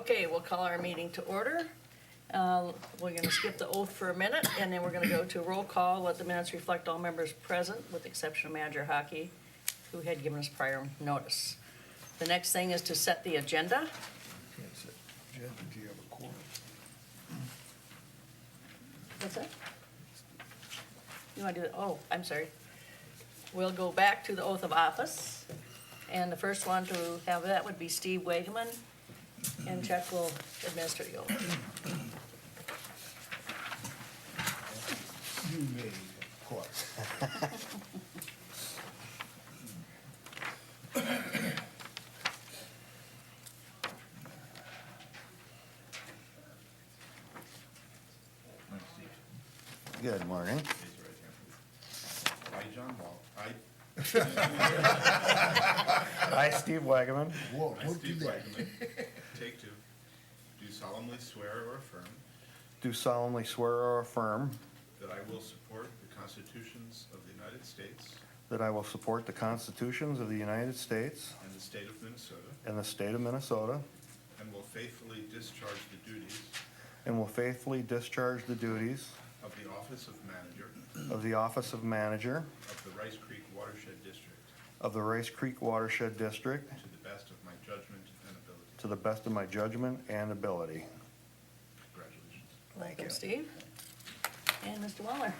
Okay, we'll call our meeting to order. We're gonna skip the oath for a minute, and then we're gonna go to roll call. Let the minutes reflect all members present, with the exception of Manager Hockey, who had given us prior notice. The next thing is to set the agenda. Yes, Jen, do you have a quorum? What's that? You wanna do it? Oh, I'm sorry. We'll go back to the oath of office, and the first one to have that would be Steve Wagaman, and Chuck will administer the oath. You may, of course. Good morning. I, John Wall, I, Steve Wagaman, Whoa, I, don't do Steve that. Wagman, take two, do solemnly swear or affirm do solemnly swear or affirm that I will support the constitutions of the United States that I will support the constitutions of the United States and the state of Minnesota, and the state of Minnesota, and will faithfully discharge the duties and will faithfully discharge the duties of the office of manager of the office of manager of the Rice Creek Watershed District of the Rice Creek Watershed District to the best of my judgment and ability. to the best of my judgment and ability. Congratulations. Thank Welcome, you. Steve. And Mr. Waller.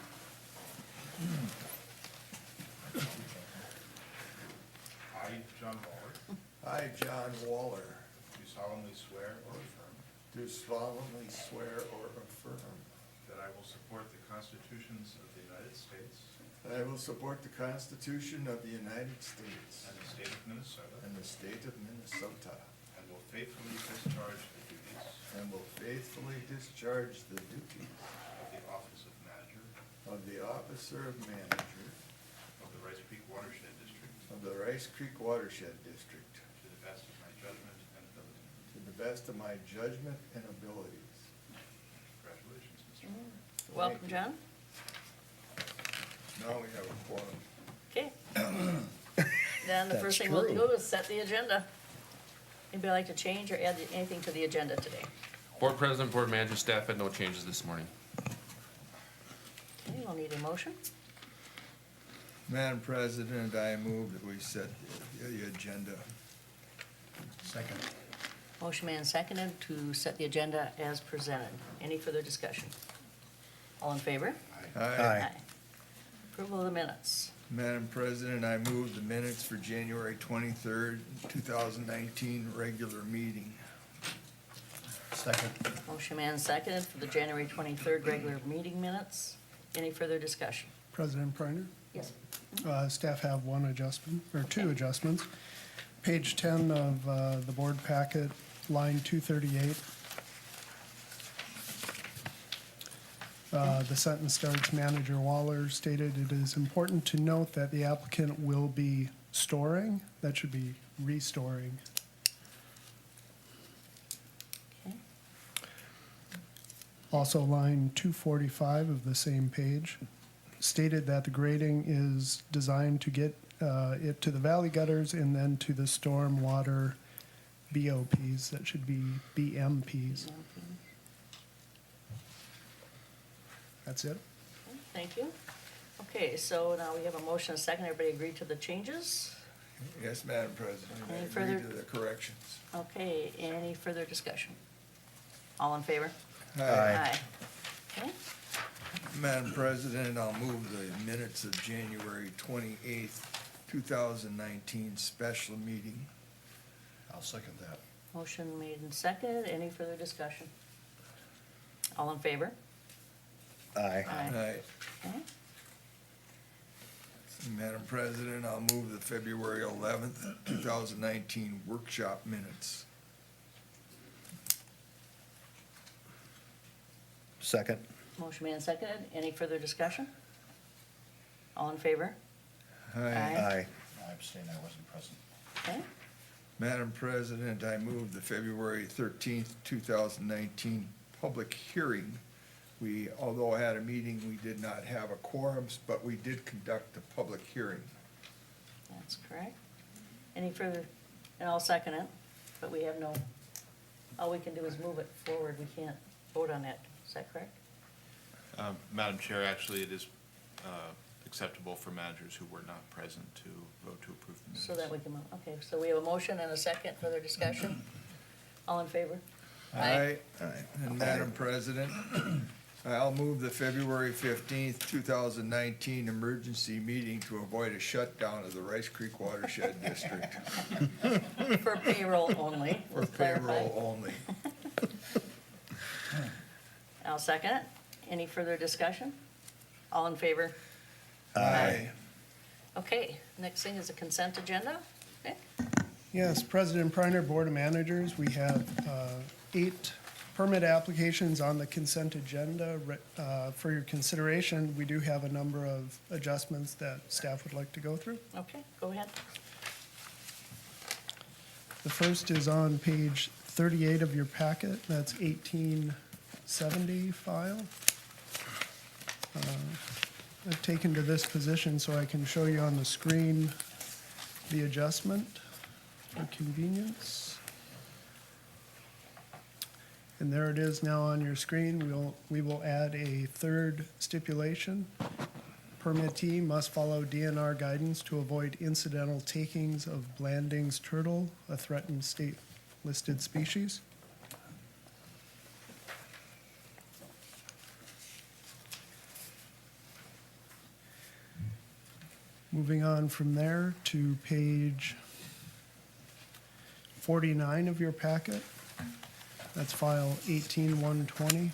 I, John Waller, I, John Waller, do solemnly swear or affirm do solemnly swear or affirm that I will support the constitutions of the United States that I will support the Constitution of the United States and the state of Minnesota, and the state of Minnesota, and will faithfully discharge the duties and will faithfully discharge the duties of the office of manager of the officer of manager of the Rice Creek Watershed District of the Rice Creek Watershed District to the best of my judgment and ability. to the best of my judgment and abilities. Congratulations, Mr. Waller. Welcome, John. Now we have a quorum. Okay. Then the first That's thing we'll true. do is set the agenda. Anybody like to change or add anything to the agenda today? Board President, Board Manager, staff had no changes this morning. Okay, we'll need a motion. Madam President, I move that we set the agenda. Second. Motion made and seconded to set the agenda as presented. Any further discussion? All in favor? Aye. Approval of the minutes. Madam President, I move the minutes for January 23rd, 2019 regular meeting. Second. Motion made and seconded for the January 23rd regular meeting minutes. Any further discussion? President Preiner, Yes. staff have one adjustment, or two adjustments. Page 10 of the board packet, line 238. The sentence starts, Manager Waller stated, "It is important to note that the applicant will be storing." That should be restoring. Okay. Also, line 245 of the same page stated that the grading is designed to get it to the valley gutters and then to the storm water BOPs. That should be BMPs. That's it. Okay, thank you. Okay, so now we have a motion and a second. Everybody agree to the changes? Yes, Madam President, I Any agree further- to the corrections. Okay, any further discussion? All in favor? Aye. Okay, Madam President, I'll move the minutes of January 28th, 2019 special meeting. I'll second that. motion made and seconded. Any further discussion? All in favor? Aye. Aye. Okay, Madam President, I'll move the February 11th, 2019 workshop minutes. Second. motion made and seconded. Any further discussion? All in favor? Aye. Aye. I abstain, I wasn't present. Okay, Madam President, I move the February 13th, 2019 public hearing. We, although I had a meeting, we did not have a quorum, but we did conduct a public hearing. that's correct. Any further, and I'll second it, but we have no all we can do is move it forward. We can't vote on that. Is that correct? Madam Chair, actually, it is acceptable for managers who were not present to vote to approve the minutes. So that we can, okay, so we have a motion and a second. Further discussion? All in favor? Aye. And Madam President, I'll move the February 15th, 2019 emergency meeting to avoid a shutdown of the Rice Creek Watershed District For payroll only. for let's clarify. payroll only. I'll second it. Any further discussion? All in favor? Aye. Okay, next thing is the consent agenda. Nick? Yes, President Priner, Board of Managers, we have 8 permit applications on the consent agenda. For your consideration, we do have a number of adjustments that staff would like to go through. Okay, go ahead. The first is on page 38 of your packet. That's 1870 file. I've taken to this position so I can show you on the screen the adjustment for convenience. And there it is now on your screen. We will add a third stipulation. Permittee must follow DNR guidance to avoid incidental takings of Blanding's turtle, a threatened state listed species. Moving on from there to page 49 of your packet. That's file 18120.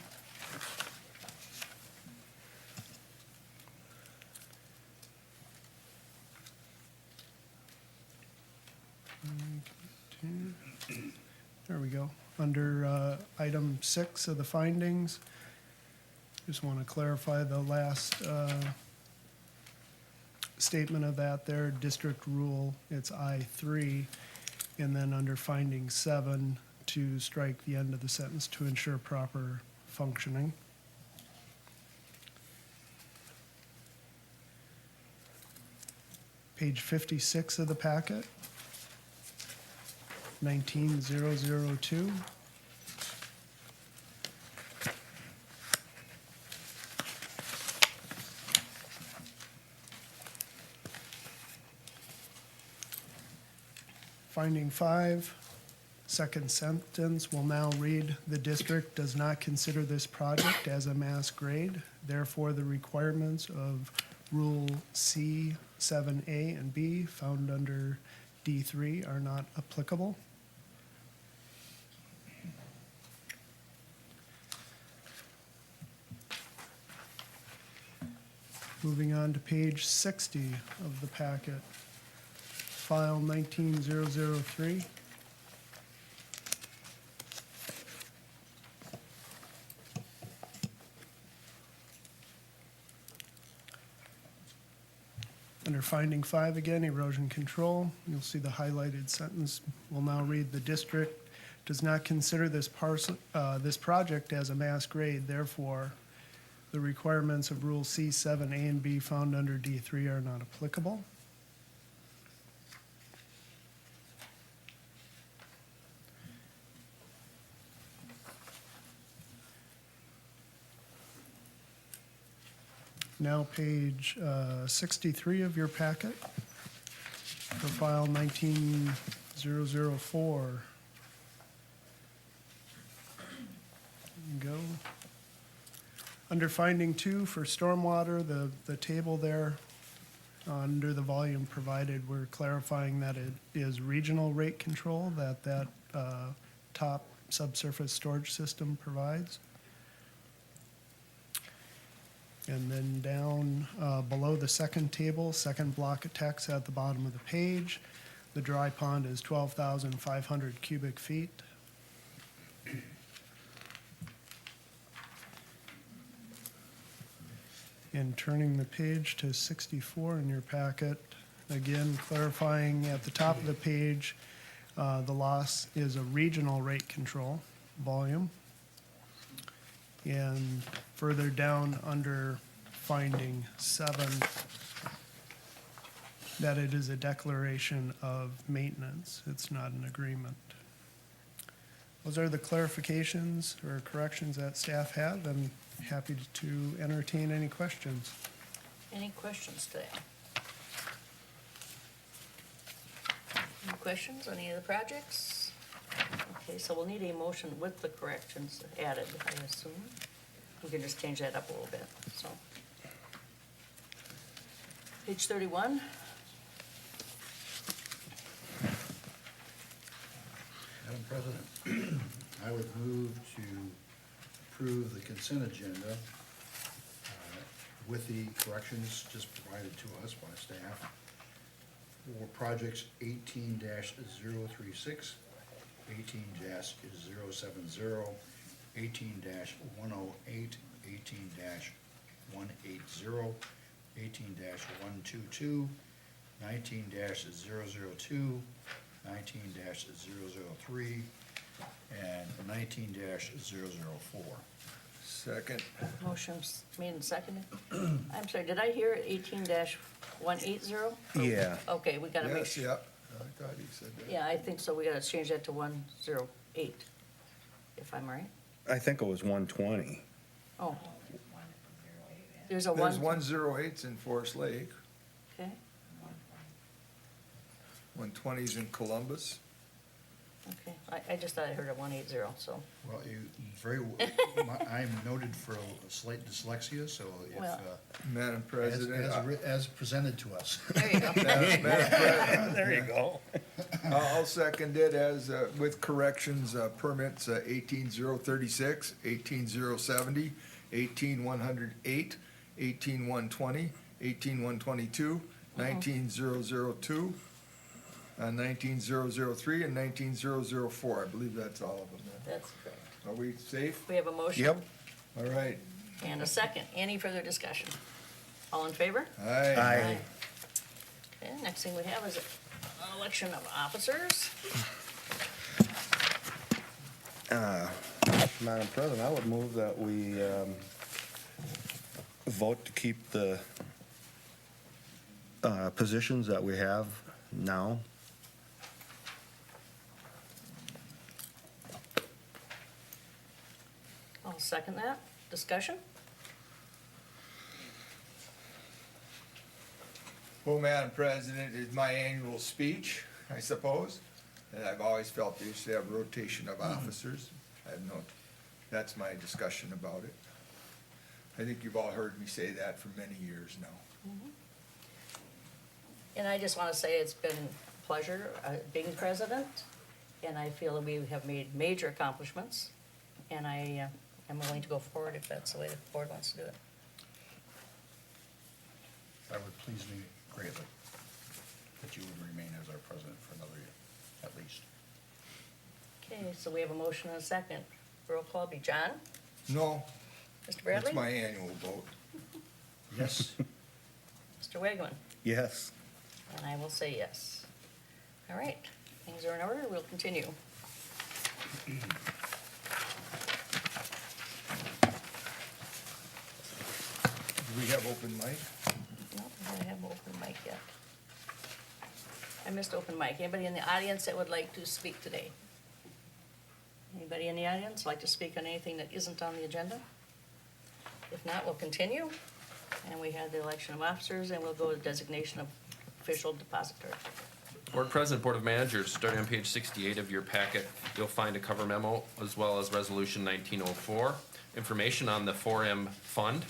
There we go. Under item 6 of the findings, just want to clarify the last statement of that there, district rule, it's I3. And then under finding 7, to strike the end of the sentence to ensure proper functioning. Page 56 of the packet, 19002. Finding 5, second sentence will now read, the district does not consider this project as a mass grade. Therefore, the requirements of Rule C, 7A, and B found under D3 are not applicable. Moving on to page 60 of the packet, file 19003. Under finding 5 again, erosion control, you'll see the highlighted sentence will now read, the district does not consider this project as a mass grade, therefore, the requirements of Rule C, 7A, and B found under D3 are not applicable. Now page 63 of your packet for file 19004. Go. Under finding 2 for stormwater, the table there under the volume provided, we're clarifying that it is regional rate control that top subsurface storage system provides. And then down below the second table, second block of text at the bottom of the page, the dry pond is 12,500 cubic feet. And turning the page to 64 in your packet, again clarifying at the top of the page, the loss is a regional rate control volume. And further down under finding 7, that it is a declaration of maintenance. It's not an agreement. those are the clarifications or corrections that staff have, and happy to entertain any questions. Any questions today? Any questions on any of the projects? Okay, so we'll need a motion with the corrections added, I assume. We can just change that up a little bit, so. Page 31. Madam President, I would move to approve the consent agenda with the corrections just provided to us by staff for projects 18-036, 18-070, 18-108, 18-180, 18-122, 19-002, 19-003, and 19-004. Second. Motion's made and seconded. I'm sorry, did I hear 18-180? Yeah. Okay, we gotta make Yes, sure. yeah, I thought he said that. Yeah, I think so. We gotta change that to 108, if I'm right. I think it was 120. Oh. There's a There's 1. 108s in Forest Lake, Okay, 120s in Columbus. okay. I just thought I heard a 180, so. Well, I'm noted for a slight dyslexia, so if, Well- Madam President. as presented to us. There you go. Madam President, There you go. I'll second it as, with corrections, permits 18036, 18070, 18108, 18120, 18122, 19002, 19003, and 19004. I believe that's all of them. That's correct. Are we safe? We have a motion. Yep. All right. And a second. Any further discussion? All in favor? Aye. Aye. Okay, next thing we have is election of officers. Madam President, I would move that we vote to keep the positions that we have now. I'll second that. Discussion? Well, Madam President, it's my annual speech, I suppose, and I've always felt they should have rotation of officers. That's my discussion about it. I think you've all heard me say that for many years now. And I just want to say it's been a pleasure being president, and I feel that we have made major accomplishments, and I am willing to go forward if that's the way the board wants to do it. That would please me greatly, that you would remain as our president for another year, at least. Okay, so we have a motion and a second. Roll call be John? No, Mr. Bradley? it's my annual vote. Yes. Mr. Wagman? Yes. And I will say yes. All right, things are in order. We'll continue. Do we have open mic? No, I don't have open mic yet. I missed open mic. Anybody in the audience that would like to speak today? Anybody in the audience like to speak on anything that isn't on the agenda? If not, we'll continue. And we have the election of officers, and we'll go to designation of official depository. Board President, Board of Managers, starting on page 68 of your packet, you'll find a cover memo as well as Resolution 1904, information on the 4M fund,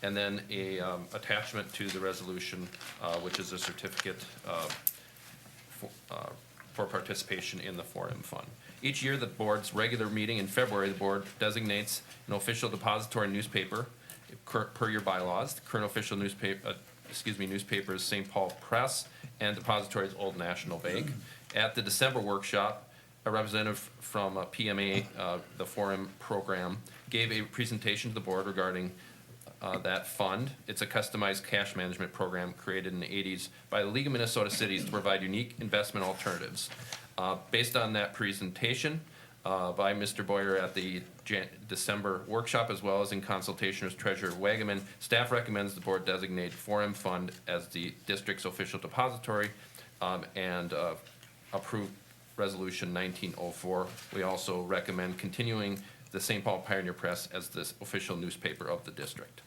and then a attachment to the resolution, which is a certificate for participation in the 4M fund. Each year, the board's regular meeting in February, the board designates an official depository newspaper per your bylaws. The current official newspaper is St. Paul Press, and depository is Old National Bank. At the December workshop, a representative from PMA, the 4M program, gave a presentation to the board regarding that fund. It's a customized cash management program created in the 80s by the League of Minnesota Cities to provide unique investment alternatives. Based on that presentation by Mr. Boyer at the December workshop, as well as in consultation with Treasurer Wagaman, staff recommends the board designate 4M Fund as the district's official depository and approve Resolution 1904. We also recommend continuing the St. Paul Pioneer Press as the official newspaper of the district.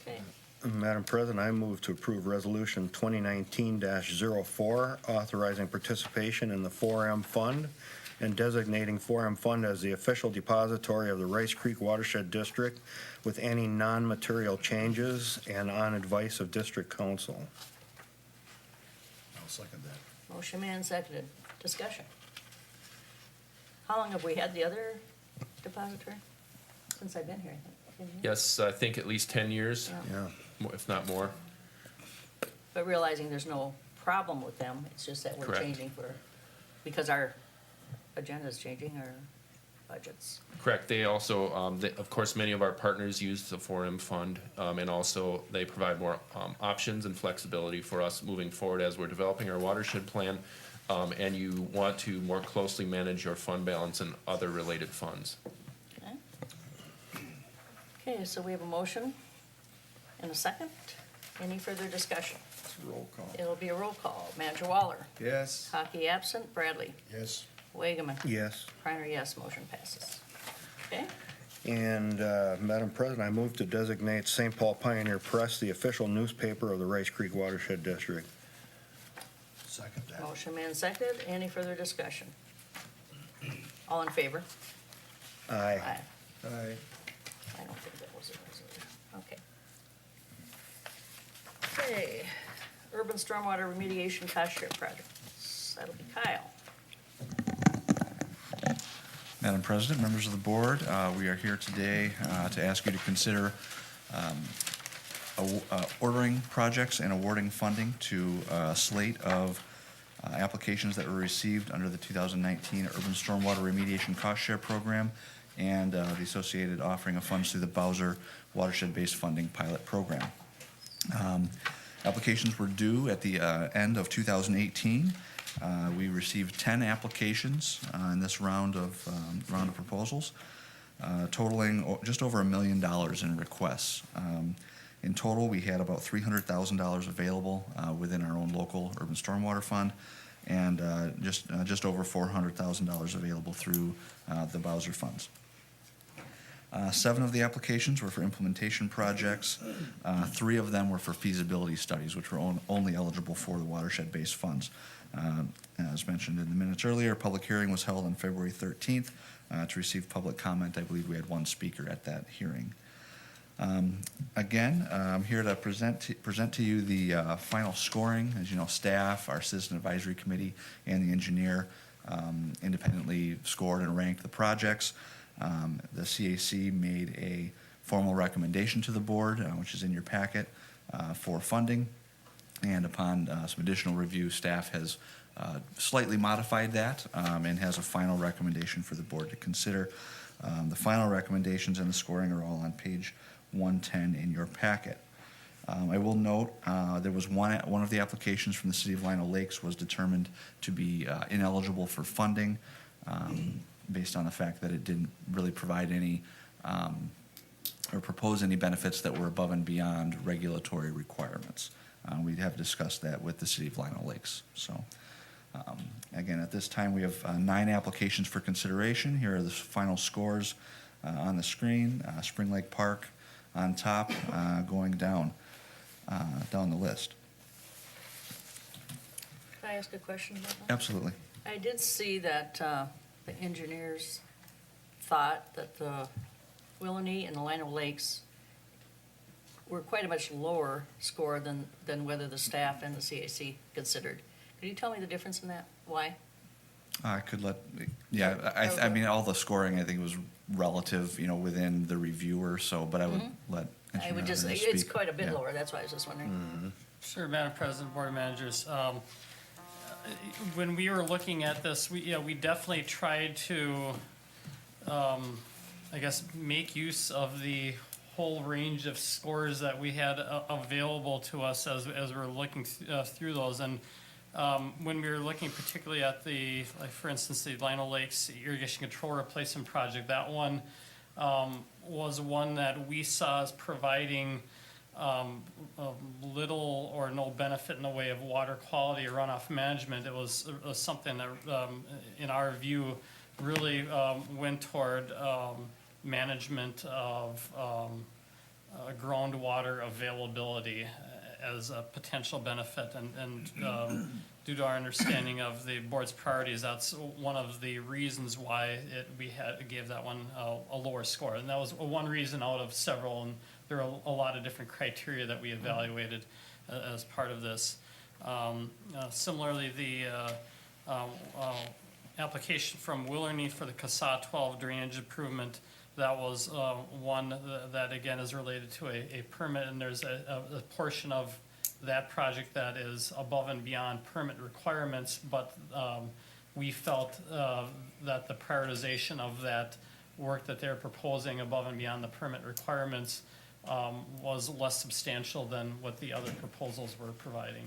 Okay, Madam President, I move to approve Resolution 2019-04, authorizing participation in the 4M Fund and designating 4M Fund as the official depository of the Rice Creek Watershed District with any non-material changes and on advice of District Council. I'll second that. motion made and seconded. Discussion. How long have we had the other depository? Since I've been here, I think. 10 years? Yes, I think at least 10 years, Yeah. Yeah. if not more. But realizing there's no problem with them, it's just that we're Correct. changing because our agenda is changing, our budgets. Correct. They also, of course, many of our partners use the 4M fund, and also they provide more options and flexibility for us moving forward as we're developing our watershed plan, and you want to more closely manage your fund balance and other related funds. Okay. Okay, so we have a motion and a second. Any further discussion? It's a roll call. It'll be a roll call. Manager Waller. Yes, Hockey absent. Bradley. Yes, Wageman. Yes. Reiner, yes. Motion passes. Okay, And, Madam President, I move to designate St. Paul Pioneer Press the official newspaper of the Rice Creek Watershed District. second that. motion made and seconded. Any further discussion? All in favor? Aye. Aye. aye. I don't think that was a resolution. Okay. Okay, urban stormwater remediation cost share projects. That'll be Kyle. Madam President, members of the board, we are here today to ask you to consider ordering projects and awarding funding to a slate of applications that were received under the 2019 Urban Stormwater Remediation Cost Share Program and the associated offering of funds through the Bowser Watershed-Based Funding Pilot Program. Applications were due at the end of 2018. We received 10 applications in this round of proposals, totaling just over $1 million in requests. In total, we had about $300,000 available within our own local urban stormwater fund, and just over $400,000 available through the Bowser funds. 7 of the applications were for implementation projects. 3 of them were for feasibility studies, which were only eligible for the watershed-based funds. As mentioned in the minutes earlier, a public hearing was held on February 13th to receive public comment. I believe we had 1 speaker at that hearing. Again, I'm here to present to you the final scoring. As you know, staff, our Citizen Advisory Committee, and the engineer independently scored and ranked the projects. The CAC made a formal recommendation to the board, which is in your packet, for funding. And upon some additional review, staff has slightly modified that and has a final recommendation for the board to consider. The final recommendations and the scoring are all on page 110 in your packet. I will note there was one of the applications from the City of Lino Lakes was determined to be ineligible for funding based on the fact that it didn't really provide any or propose any benefits that were above and beyond regulatory requirements. We have discussed that with the City of Lino Lakes. So, again, at this time, we have 9 applications for consideration. Here are the final scores on the screen. Spring Lake Park on top, going down the list. Can I ask a question about that? Absolutely. I did see that the engineers thought that the Willany and the Lino Lakes were quite a much lower score than whether the staff and the CAC considered. Could you tell me the difference in that? Why? I could I mean, all the scoring, I think, was relative, within the reviewer, so, but I would let I engineer would just, Evans it's speak. quite a bit Yeah. lower, that's why I was just wondering. Sure, Madam President, Board of Managers. When we were looking at this, we definitely tried to, I guess, make use of the whole range of scores that we had available to us as we were looking through those. And when we were looking particularly at for instance, the Lino Lakes Irrigation Control Replacement Project, that one was one that we saw as providing little or no benefit in the way of water quality or runoff management. It was something that, in our view, really went toward management of groundwater availability as a potential benefit. And due to our understanding of the board's priorities, that's one of the reasons why we gave that one a lower score. And that was one reason out of several, and there are a lot of different criteria that we evaluated as part of this. Similarly, the application from Willerny for the CASA 12 drainage improvement, that was one that again is related to a permit, and there's a portion of that project that is above and beyond permit requirements, but we felt that the prioritization of that work that they're proposing above and beyond the permit requirements was less substantial than what the other proposals were providing.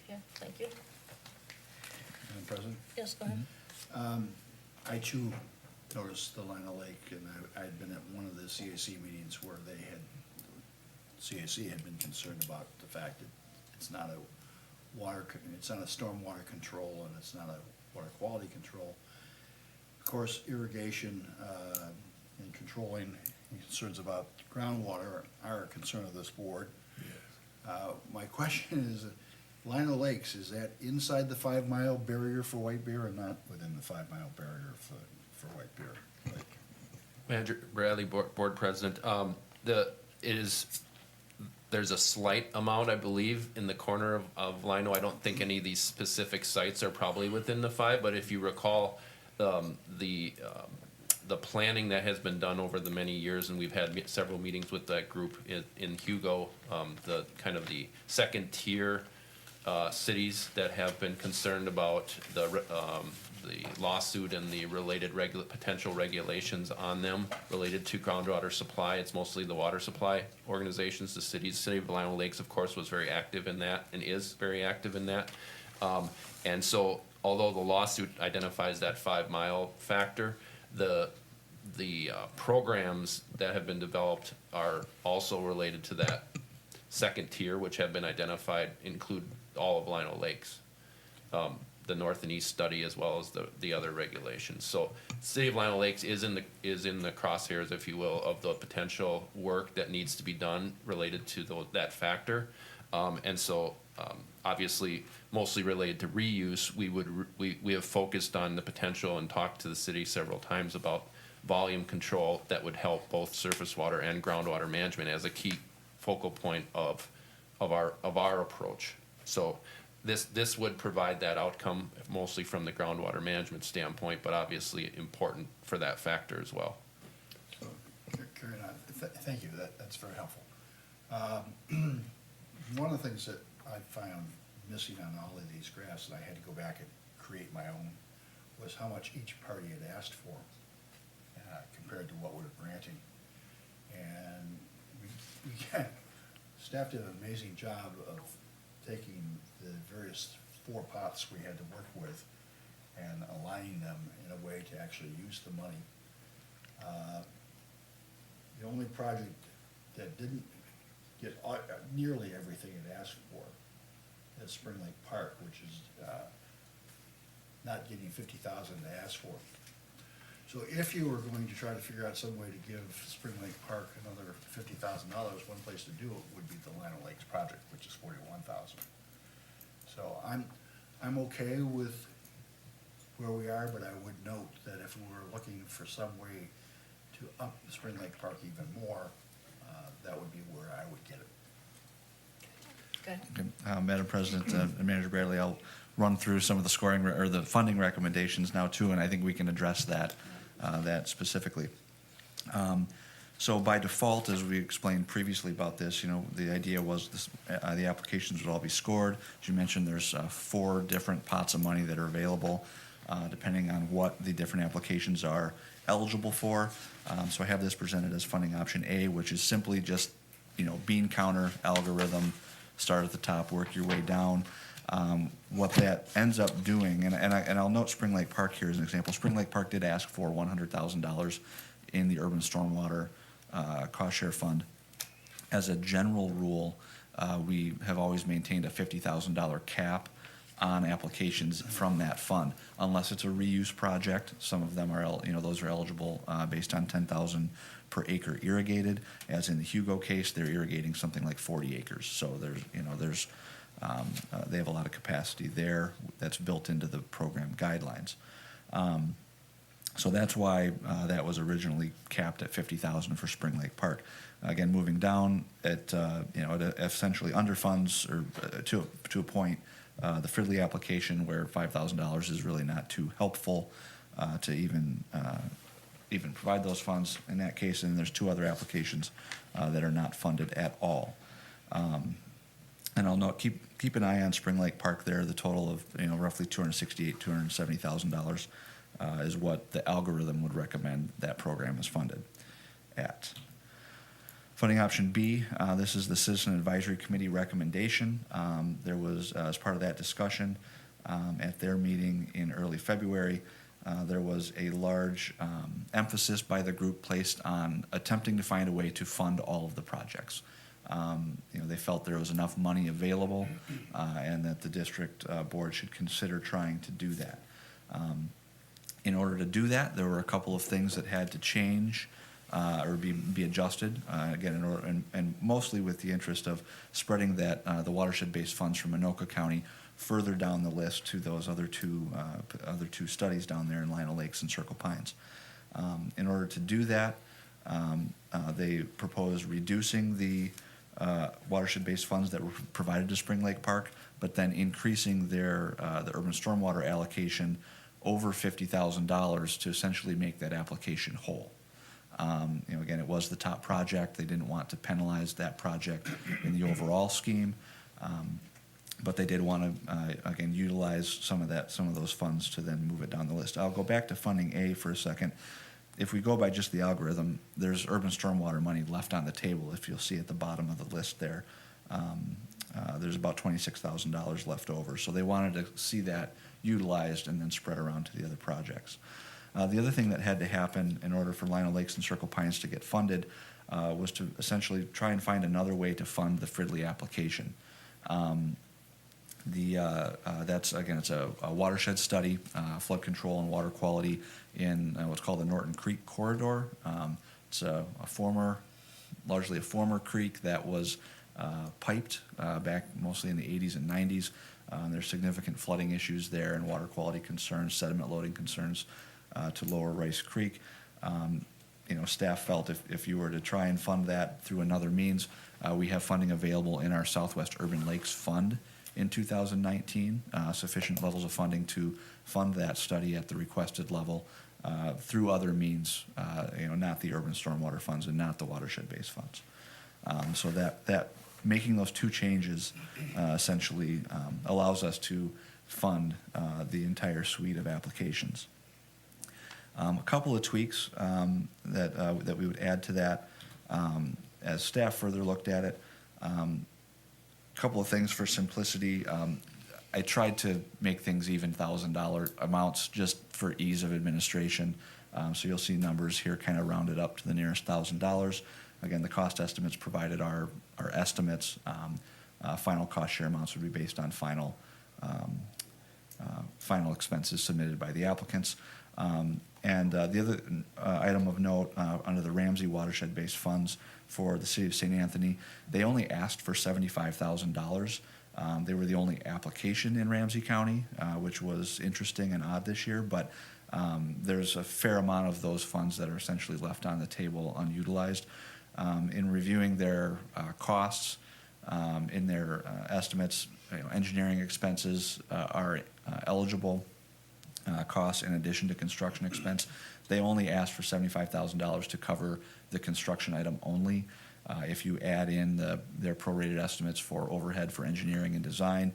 Okay, thank you. Madam President, Yes, go ahead. I too noticed the Lino Lake, and I'd been at one of the CAC meetings where CAC had been concerned about the fact that it's not it's not a stormwater control, and it's not a water quality control. Of course, irrigation and controlling concerns about groundwater are a concern of this board. My question is, Lino Lakes, is that inside the 5-mile barrier for white bear or not within the 5-mile barrier for white bear lake? Manager Bradley, board president, there's a slight amount, I believe, in the corner of Lino. I don't think any of these specific sites are probably within the 5, but if you recall, the planning that has been done over the many years, and we've had several meetings with that group in Hugo, the kind of the second tier cities that have been concerned about the lawsuit and the related potential regulations on them related to groundwater supply. It's mostly the water supply organizations, the cities. The city of Lino Lakes, of course, was very active in that and is very active in that. And so, although the lawsuit identifies that 5-mile factor, the programs that have been developed are also related to that second tier, which have been identified, include all of Lino Lakes. The north and east study, as well as the other regulations. So city of Lino Lakes is in the crosshairs, if you will, of the potential work that needs to be done related to that factor. And so obviously mostly related to reuse, we have focused on the potential and talked to the city several times about volume control that would help both surface water and groundwater management as a key focal point of our approach. So this would provide that outcome mostly from the groundwater management standpoint, but obviously important for that factor as well. So, carrying on, thank you, that's very helpful. One of the things that I found missing on all of these graphs, and I had to go back and create my own, was how much each party had asked for compared to what we're granting. And staff did an amazing job of taking the various 4 pots we had to work with and aligning them in a way to actually use the money. The only project that didn't get nearly everything it asked for is Spring Lake Park, which is not getting $50,000 to ask for. So if you were going to try to figure out some way to give Spring Lake Park another $50,000, one place to do it would be the Lino Lakes project, which is $41,000. So I'm okay with where we are, but I would note that if we were looking for some way to up the Spring Lake Park even more, that would be where I would get it. Okay. Okay, Madam President and Manager Bradley, I'll run through some of the scoring or the funding recommendations now too, and I think we can address that specifically. So by default, as we explained previously about this, the idea was the applications would all be scored. As you mentioned, there's 4 different pots of money that are available depending on what the different applications are eligible for. So I have this presented as funding option A, which is simply just, bean counter algorithm, start at the top, work your way down. What that ends up doing, and I'll note Spring Lake Park here as an example. Spring Lake Park did ask for $100,000 in the urban stormwater cost share fund. As a general rule, we have always maintained a $50,000 cap on applications from that fund, unless it's a reuse project. Some of them are, those are eligible based on 10,000 per acre irrigated. As in the Hugo case, they're irrigating something like 40 acres. So they have a lot of capacity there that's built into the program guidelines. So that's why that was originally capped at 50,000 for Spring Lake Park. Again, moving down, it essentially underfunds, or to a point, the Fridley application, where $5,000 is really not too helpful to even provide those funds in that case. And there's two other applications that are not funded at all. And I'll note, keep an eye on Spring Lake Park there. The total of roughly $270,000 is what the algorithm would recommend that program is funded at. Funding option B, this is the Citizen Advisory Committee recommendation. There was, as part of that discussion at their meeting in early February, there was a large emphasis by the group placed on attempting to find a way to fund all of the projects. They felt there was enough money available and that the district board should consider trying to do that. In order to do that, there were a couple of things that had to change or be adjusted, again, and mostly with the interest of spreading that the watershed-based funds from Anoka County further down the list to those other two studies down there in Lino Lakes and Circle Pines. In order to do that, they proposed reducing the watershed-based funds that were provided to Spring Lake Park, but then increasing their the urban stormwater allocation over $50,000 to essentially make that application whole. Again, it was the top project. They didn't want to penalize that project in the overall scheme, but they did want to, again, utilize some of those funds to then move it down the list. I'll go back to funding A for a second. If we go by just the algorithm, there's urban stormwater money left on the table. If you'll see at the bottom of the list there, there's about $26,000 left over. So they wanted to see that utilized and then spread around to the other projects. The other thing that had to happen in order for Lino Lakes and Circle Pines to get funded was to essentially try and find another way to fund the Fridley application. That's, again, it's a watershed study, flood control and water quality in what's called the Norton Creek Corridor. It's largely a former creek that was piped back mostly in the 80s and 90s. There's significant flooding issues there and water quality concerns, sediment loading concerns to lower Rice Creek. Staff felt if you were to try and fund that through another means, we have funding available in our Southwest Urban Lakes Fund in 2019, sufficient levels of funding to fund that study at the requested level through other means, not the urban stormwater funds and not the watershed-based funds. So that making those two changes essentially allows us to fund the entire suite of applications. A couple of tweaks that we would add to that as staff further looked at it. Couple of things for simplicity. I tried to make things even $1,000 amounts just for ease of administration. So you'll see numbers here kind of rounded up to the nearest $1,000. Again, the cost estimates provided are estimates. Final cost share amounts would be based on final expenses submitted by the applicants. And the other item of note, under the Ramsey watershed-based funds for the city of St. Anthony, they only asked for $75,000. They were the only application in Ramsey County, which was interesting and odd this year, but there's a fair amount of those funds that are essentially left on the table unutilized. In reviewing their costs, in their estimates, engineering expenses are eligible costs in addition to construction expense. They only asked for $75,000 to cover the construction item only. If you add in their prorated estimates for overhead for engineering and design,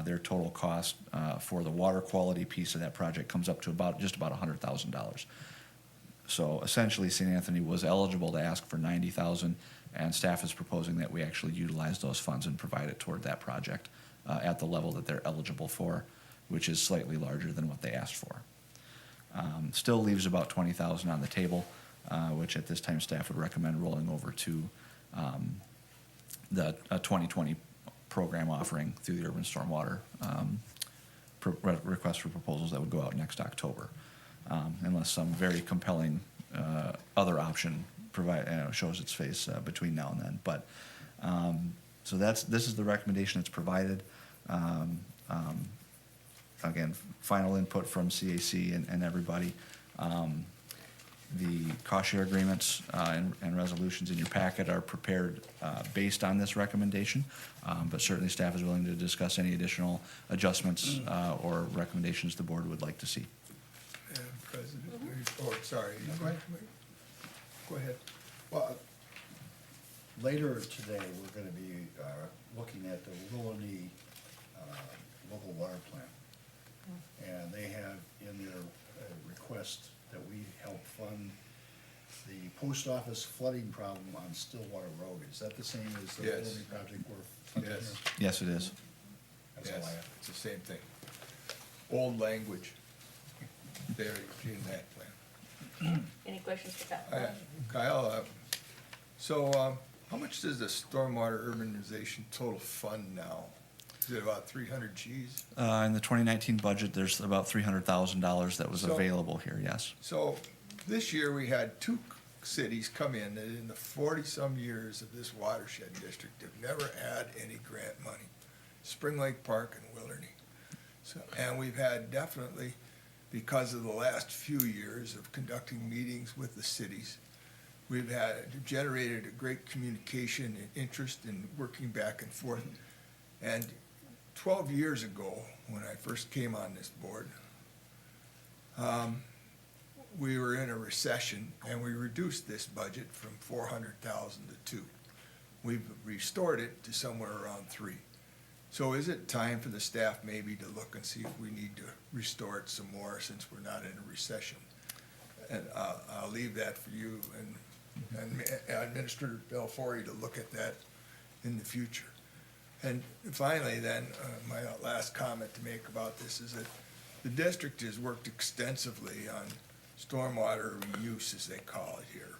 their total cost for the water quality piece of that project comes up to just about $100,000. So essentially, St. Anthony was eligible to ask for $90,000, and staff is proposing that we actually utilize those funds and provide it toward that project at the level that they're eligible for, which is slightly larger than what they asked for. Still leaves about $20,000 on the table, which at this time staff would recommend rolling over to the 2020 program offering through the urban stormwater request for proposals that would go out next October, unless some very compelling other option shows its face between now and then. But so this is the recommendation that's provided. Again, final input from CAC and everybody. The cost share agreements and resolutions in your packet are prepared based on this recommendation, but certainly staff is willing to discuss any additional adjustments or recommendations the board would like to see. Madam President, oh, sorry. No, go ahead. Go ahead. Well, later today, we're gonna be looking at the Willany local water plant. And they have in their request that we help fund the post office flooding problem on Stillwater Road. Is that the same as the Yes. Willany project we're funding here? Yes. Yes, it is. That's all I Yes, have. it's the same thing. Old language, buried in that plan. Any questions for Kyle? Kyle, so how much does the stormwater urbanization total fund now? Is it about 300 Gs? In the 2019 budget, there's about $300,000 that was So- available here, yes. So this year, we had two cities come in that in the 40-some years of this watershed district have never had any grant money. Spring Lake Park and Willardy. So, and we've had definitely, because of the last few years of conducting meetings with the cities, we've generated a great communication and interest in working back and forth. And 12 years ago, when I first came on this board, we were in a recession and we reduced this budget from 400,000 to 2. We've restored it to somewhere around 3. So is it time for the staff maybe to look and see if we need to restore it some more since we're not in a recession? And I'll leave that for you and Administrator Belfory to look at that in the future. And finally then, my last comment to make about this is that the district has worked extensively on stormwater reuse, as they call it here.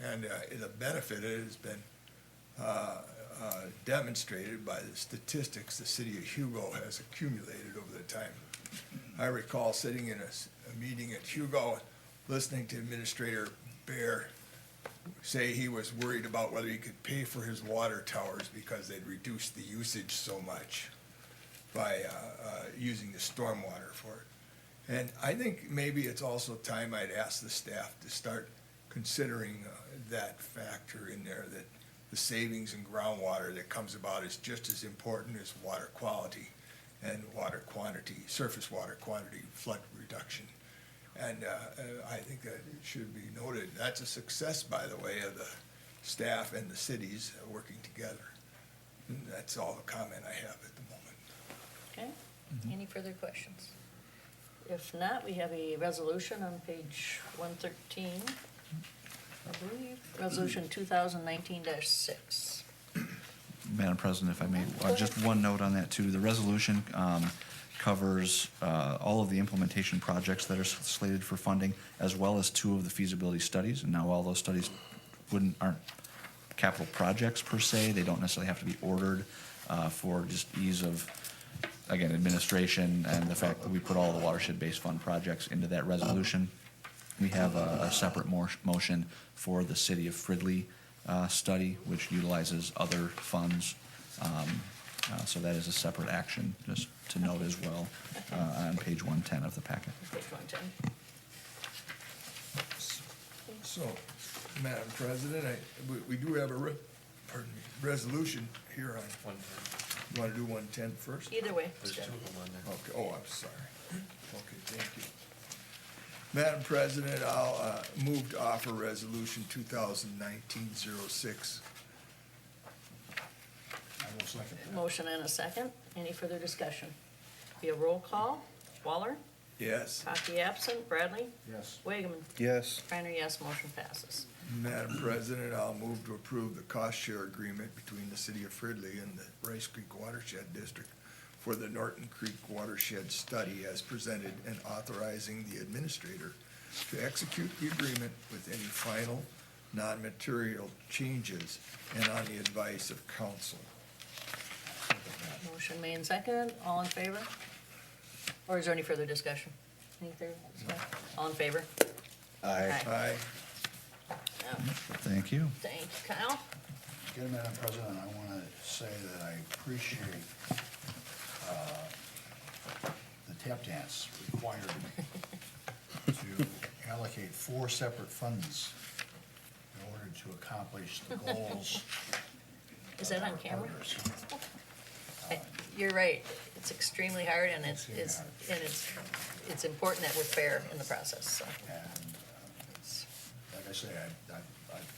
And the benefit of it has been demonstrated by the statistics the city of Hugo has accumulated over the time. I recall sitting in a meeting at Hugo, listening to Administrator Bear say he was worried about whether he could pay for his water towers because they'd reduced the usage so much by using the stormwater for it. And I think maybe it's also time I'd ask the staff to start considering that factor in there, that the savings in groundwater that comes about is just as important as water quality and water quantity, surface water quantity, flood reduction. And I think that it should be noted. That's a success, by the way, of the staff and the cities working together. And that's all the comment I have at the moment. Okay, any further questions? If not, we have a resolution on page 113, I believe, resolution 2019-6. Madam President, if I may, just one note on that too. The resolution covers all of the implementation projects that are slated for funding, as well as 2 of the feasibility studies. And now all those studies aren't capital projects per se. They don't necessarily have to be ordered for just ease of, again, administration and the fact that we put all the watershed-based fund projects into that resolution. We have a separate motion for the City of Fridley study, which utilizes other funds. So that is a separate action, just to note as well, on page 110 of the packet. Page 110. So, Madam President, we do have a resolution here on, 110. you want to do 110 first? Either way. There's 2 of them on there. Okay, oh, I'm sorry. Okay, thank you. Madam President, I'll move to offer resolution 2019-06. I will second that. Motion and a second. Any further discussion? Be a roll call. Waller? Yes. Hockey absent. Bradley? Yes. Wageman? Yes. Reiner, yes. Motion passes. Madam President, I'll move to approve the cost share agreement between the City of Fridley and the Rice Creek Watershed District for the Norton Creek Watershed Study as presented, and authorizing the administrator to execute the agreement with any final non-material changes and on the advice of council. Motion made and seconded, all in favor? Or is there any further discussion? Any further discussion? All in favor? Aye. Aye. Yeah. Thank you. Thank you, Kyle. Again, Madam President, I want to say that I appreciate the tap dance required to allocate 4 separate funds in order to accomplish the goals. Is that of on our camera? partners. You're right, it's extremely hard and it's important that we're fair in the process, so. And like I say, I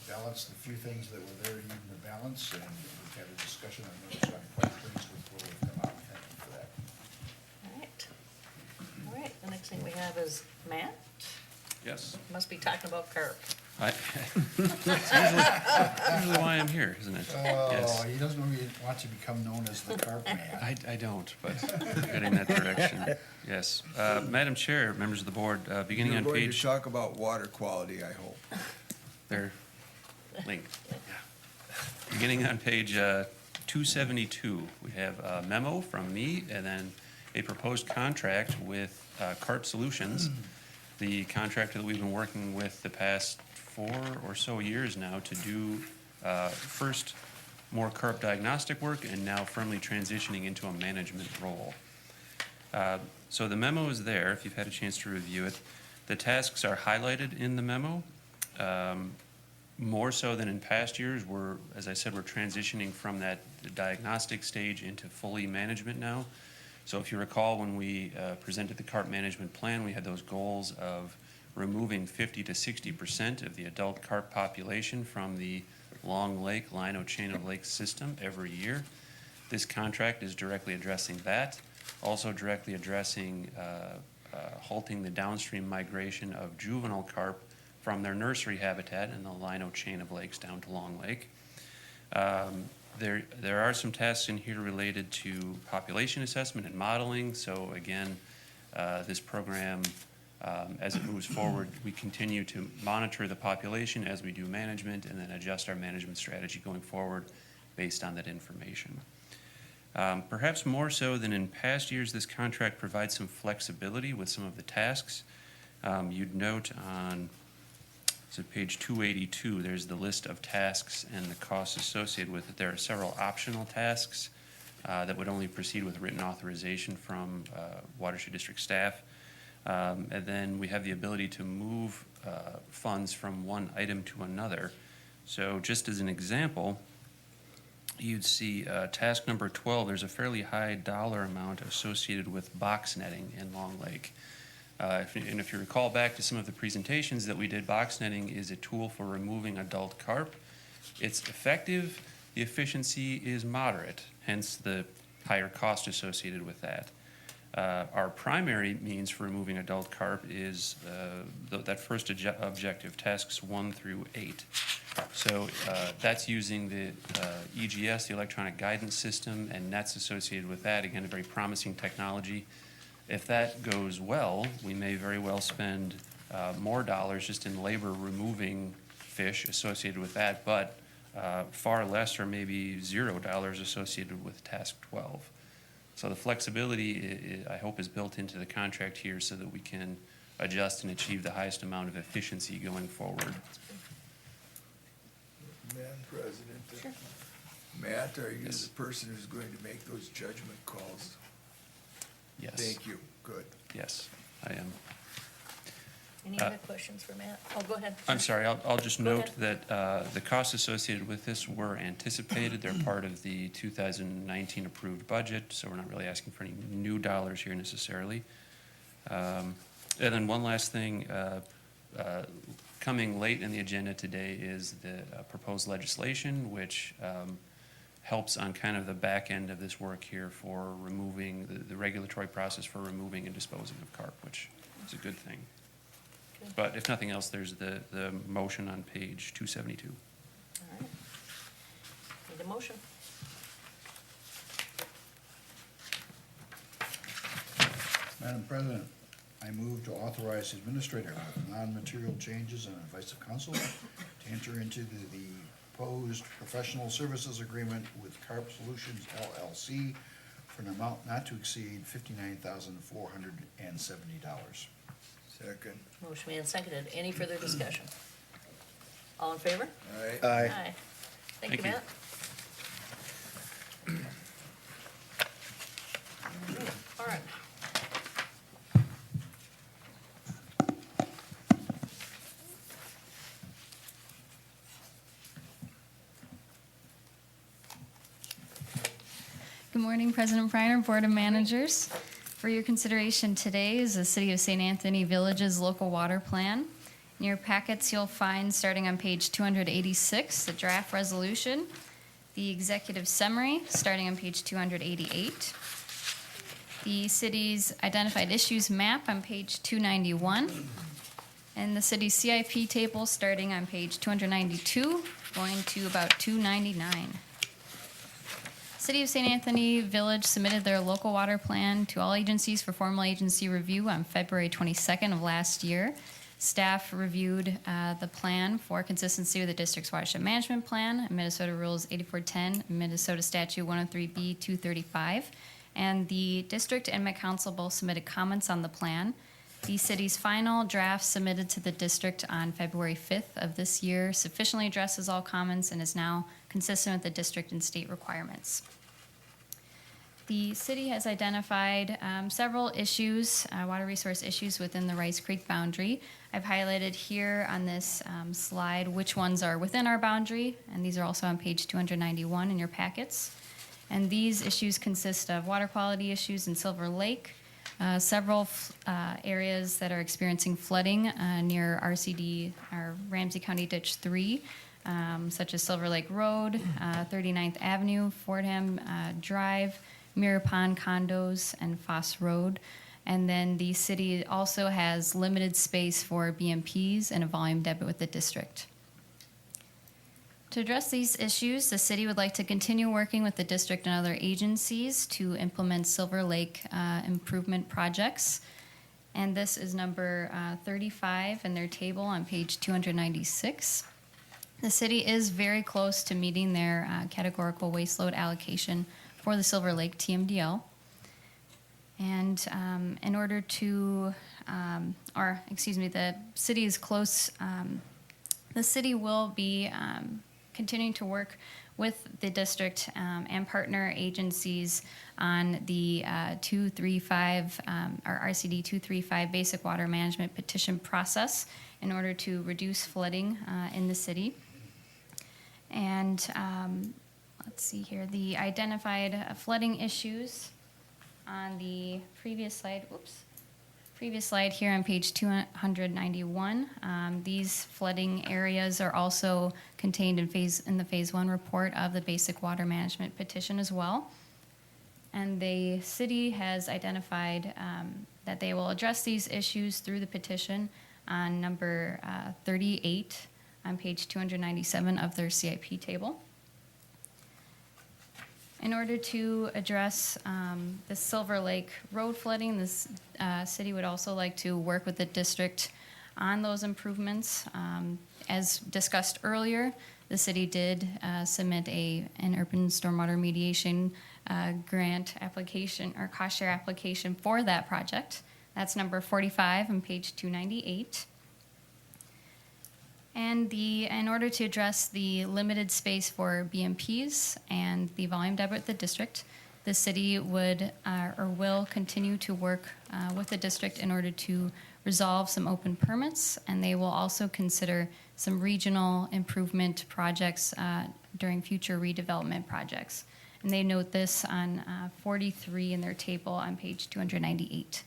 balanced the few things that were there needing to balance, and we've had a discussion on those, so I'm quite pleased with where we've come out. Thank you for that. All right. All right, the next thing we have is Matt, Yes. must be talking about carp. Usually why I'm here, isn't it? Oh, he doesn't really want to become known as the carp man. I don't, but heading that direction. Yes. Madam Chair, members of the board, beginning You're on going to page, talk about water quality, I hope. they're linked. Yeah. Beginning on page 272, we have a memo from me and then a proposed contract with Carp Solutions, the contractor that we've been working with the past 4 or so years now to do first more carp diagnostic work and now firmly transitioning into a management role. So the memo is there, if you've had a chance to review it. The tasks are highlighted in the memo. More so than in past years, as I said, we're transitioning from that diagnostic stage into fully management now. So if you recall, when we presented the carp management plan, we had those goals of removing 50 to 60% of the adult carp population from the Long Lake, Lino Chain of Lakes system every year. This contract is directly addressing that, also directly addressing halting the downstream migration of juvenile carp from their nursery habitat in the Lino Chain of Lakes down to Long Lake. There are some tasks in here related to population assessment and modeling. So again, this program, as it moves forward, we continue to monitor the population as we do management and then adjust our management strategy going forward based on that information. Perhaps more so than in past years, this contract provides some flexibility with some of the tasks. You'd note on page 282, there's the list of tasks and the costs associated with it. There are several optional tasks that would only proceed with written authorization from Watershed District staff. And then we have the ability to move funds from one item to another. So just as an example, you'd see task number 12, there's a fairly high dollar amount associated with box netting in Long Lake. If you recall back to some of the presentations that we did, box netting is a tool for removing adult carp. It's effective, the efficiency is moderate, hence the higher cost associated with that. Our primary means for removing adult carp is that first objective, tasks 1 through 8. So that's using the EGS, the electronic guidance system, and nets associated with that. Again, a very promising technology. If that goes well, we may very well spend more dollars just in labor removing fish associated with that, but far less or maybe $0 associated with task 12. So the flexibility, I hope, is built into the contract here so that we can adjust and achieve the highest amount of efficiency going forward. Madam President, Matt, are you the person who's going to make those judgment calls? Yes. Thank you, good. Yes, I am. Any other questions for Matt? Oh, go ahead. I'm sorry, I'll just Go note that the costs associated with this were anticipated. They're part of the 2019 approved budget, so we're not really asking for any new dollars here necessarily. And then one last thing, coming late in the agenda today is the proposed legislation, which helps on kind of the back end of this work here for removing the regulatory process for removing and disposing of carp, which is a good thing. Good. But if nothing else, there's the motion on page 272. All right. Need a motion. Madam President, I move to authorize the administrator with non-material changes and advice of counsel to enter into the proposed professional services agreement with Carp Solutions LLC for an amount not to exceed $59,470. Second. Motion made and seconded. Any further discussion? All in favor? Aye. Aye. Thank you, Thank you. Matt. All right. Good morning, President Briner, Board of Managers. For your consideration today is the City of St. Anthony Village's local water plan. In your packets, you'll find, starting on page 286, the draft resolution, the executive summary, starting on page 288, the city's identified issues map on page 291, and the city's CIP table starting on page 292, going to about 299. City of St. Anthony Village submitted their local water plan to all agencies for formal agency review on February 22nd of last year. Staff reviewed the plan for consistency with the district's watershed management plan, Minnesota Rules 8410, Minnesota Statute 103B 235, and the district and Met Council both submitted comments on the plan. The city's final draft submitted to the district on February 5th of this year sufficiently addresses all comments and is now consistent with the district and state requirements. The city has identified several issues, water resource issues within the Rice Creek boundary. I've highlighted here on this slide which ones are within our boundary, and these are also on page 291 in your packets. And these issues consist of water quality issues in Silver Lake, several areas that are experiencing flooding near RCD, or Ramsey County Ditch 3, such as Silver Lake Road, 39th Avenue, Fordham Drive, Mirror Pond Condos, and Foss Road. And then the city also has limited space for BMPs and a volume debit with the district. To address these issues, the city would like to continue working with the district and other agencies to implement Silver Lake improvement projects. And this is number 35 in their table on page 296. The city is very close to meeting their categorical waste load allocation for the Silver Lake TMDL. And in order to, the city is close, the city will be continuing to work with the district and partner agencies on the 235, or RCD 235 basic water management petition process in order to reduce flooding in the city. And let's see here, the identified flooding issues on the previous slide, previous slide here on page 291. These flooding areas are also contained in the phase 1 report of the basic water management petition as well. And the city has identified that they will address these issues through the petition on number 38 on page 297 of their CIP table. In order to address the Silver Lake road flooding, this city would also like to work with the district on those improvements. As discussed earlier, the city did submit an urban stormwater mediation grant application or cost share application for that project. That's number 45 on page 298. And in order to address the limited space for BMPs and the volume debit with the district, the city would or will continue to work with the district in order to resolve some open permits, and they will also consider some regional improvement projects during future redevelopment projects. And they note this on 43 in their table on page 298.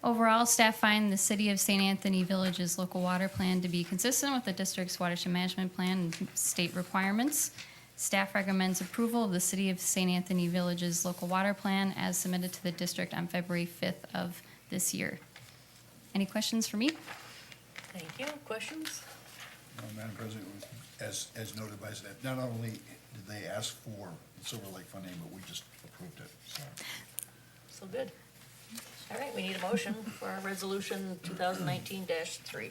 Overall, staff find the City of St. Anthony Village's local water plan to be consistent with the district's watershed management plan and state requirements. Staff recommends approval of the City of St. Anthony Village's local water plan as submitted to the district on February 5th of this year. Any questions for me? Thank you. Questions? Madam President, as noted by staff, not only did they ask for Silver Lake funding, but we just approved it, so. So good. All right, we need a motion for our resolution 2019-3.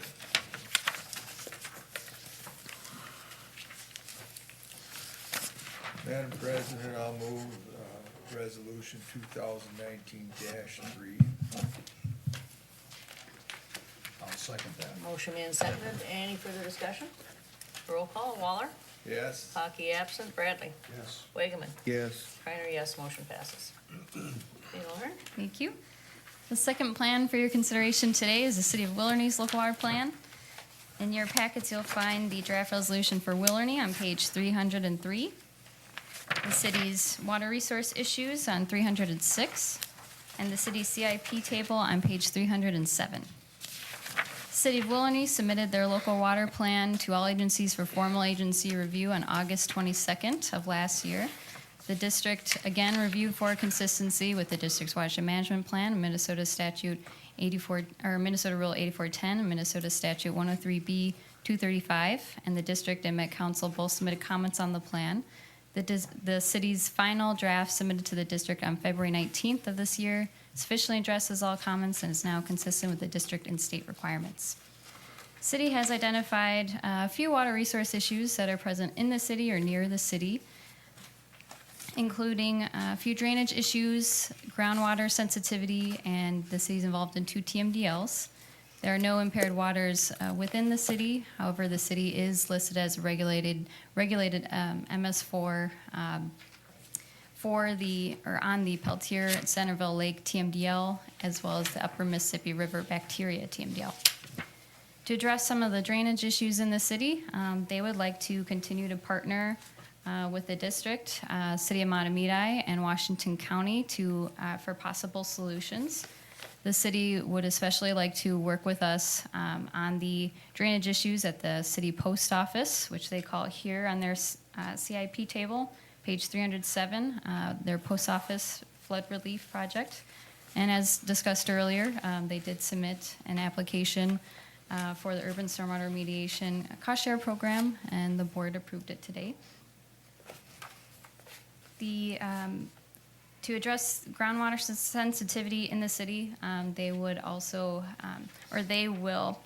Madam President, I'll move resolution 2019-3. I'll second that. Motion made and seconded. Any further discussion? Roll call. Waller? Yes. Hockey absent. Bradley? Yes. Wageman? Yes. Reiner, yes. Motion passes. Okay, Lauren? Thank you. The second plan for your consideration today is the City of Willerny's local water plan. In your packets, you'll find the draft resolution for Willerny on page 303, the city's water resource issues on 306, and the city's CIP table on page 307. City of Willerny submitted their local water plan to all agencies for formal agency review on August 22nd of last year. The district again reviewed for consistency with the district's watershed management plan, Minnesota Statute 84, or Minnesota Rule 8410, and Minnesota Statute 103B 235, and the district and Met Council both submitted comments on the plan. The city's final draft submitted to the district on February 19th of this year sufficiently addresses all comments and is now consistent with the district and state requirements. City has identified a few water resource issues that are present in the city or near the city, including a few drainage issues, groundwater sensitivity, and the city's involved in 2 TMDLs. There are no impaired waters within the city. However, the city is listed as regulated MS4 on the Peltier Centerville Lake TMDL, as well as the Upper Mississippi River Bacteria TMDL. To address some of the drainage issues in the city, they would like to continue to partner with the district, City of Matamidi, and Washington County for possible solutions. The city would especially like to work with us on the drainage issues at the city post office, which they call here on their CIP table, page 307, their post office flood relief project. And as discussed earlier, they did submit an application for the urban stormwater remediation cost share program, and the board approved it today. To address groundwater sensitivity in the city, they would also, they will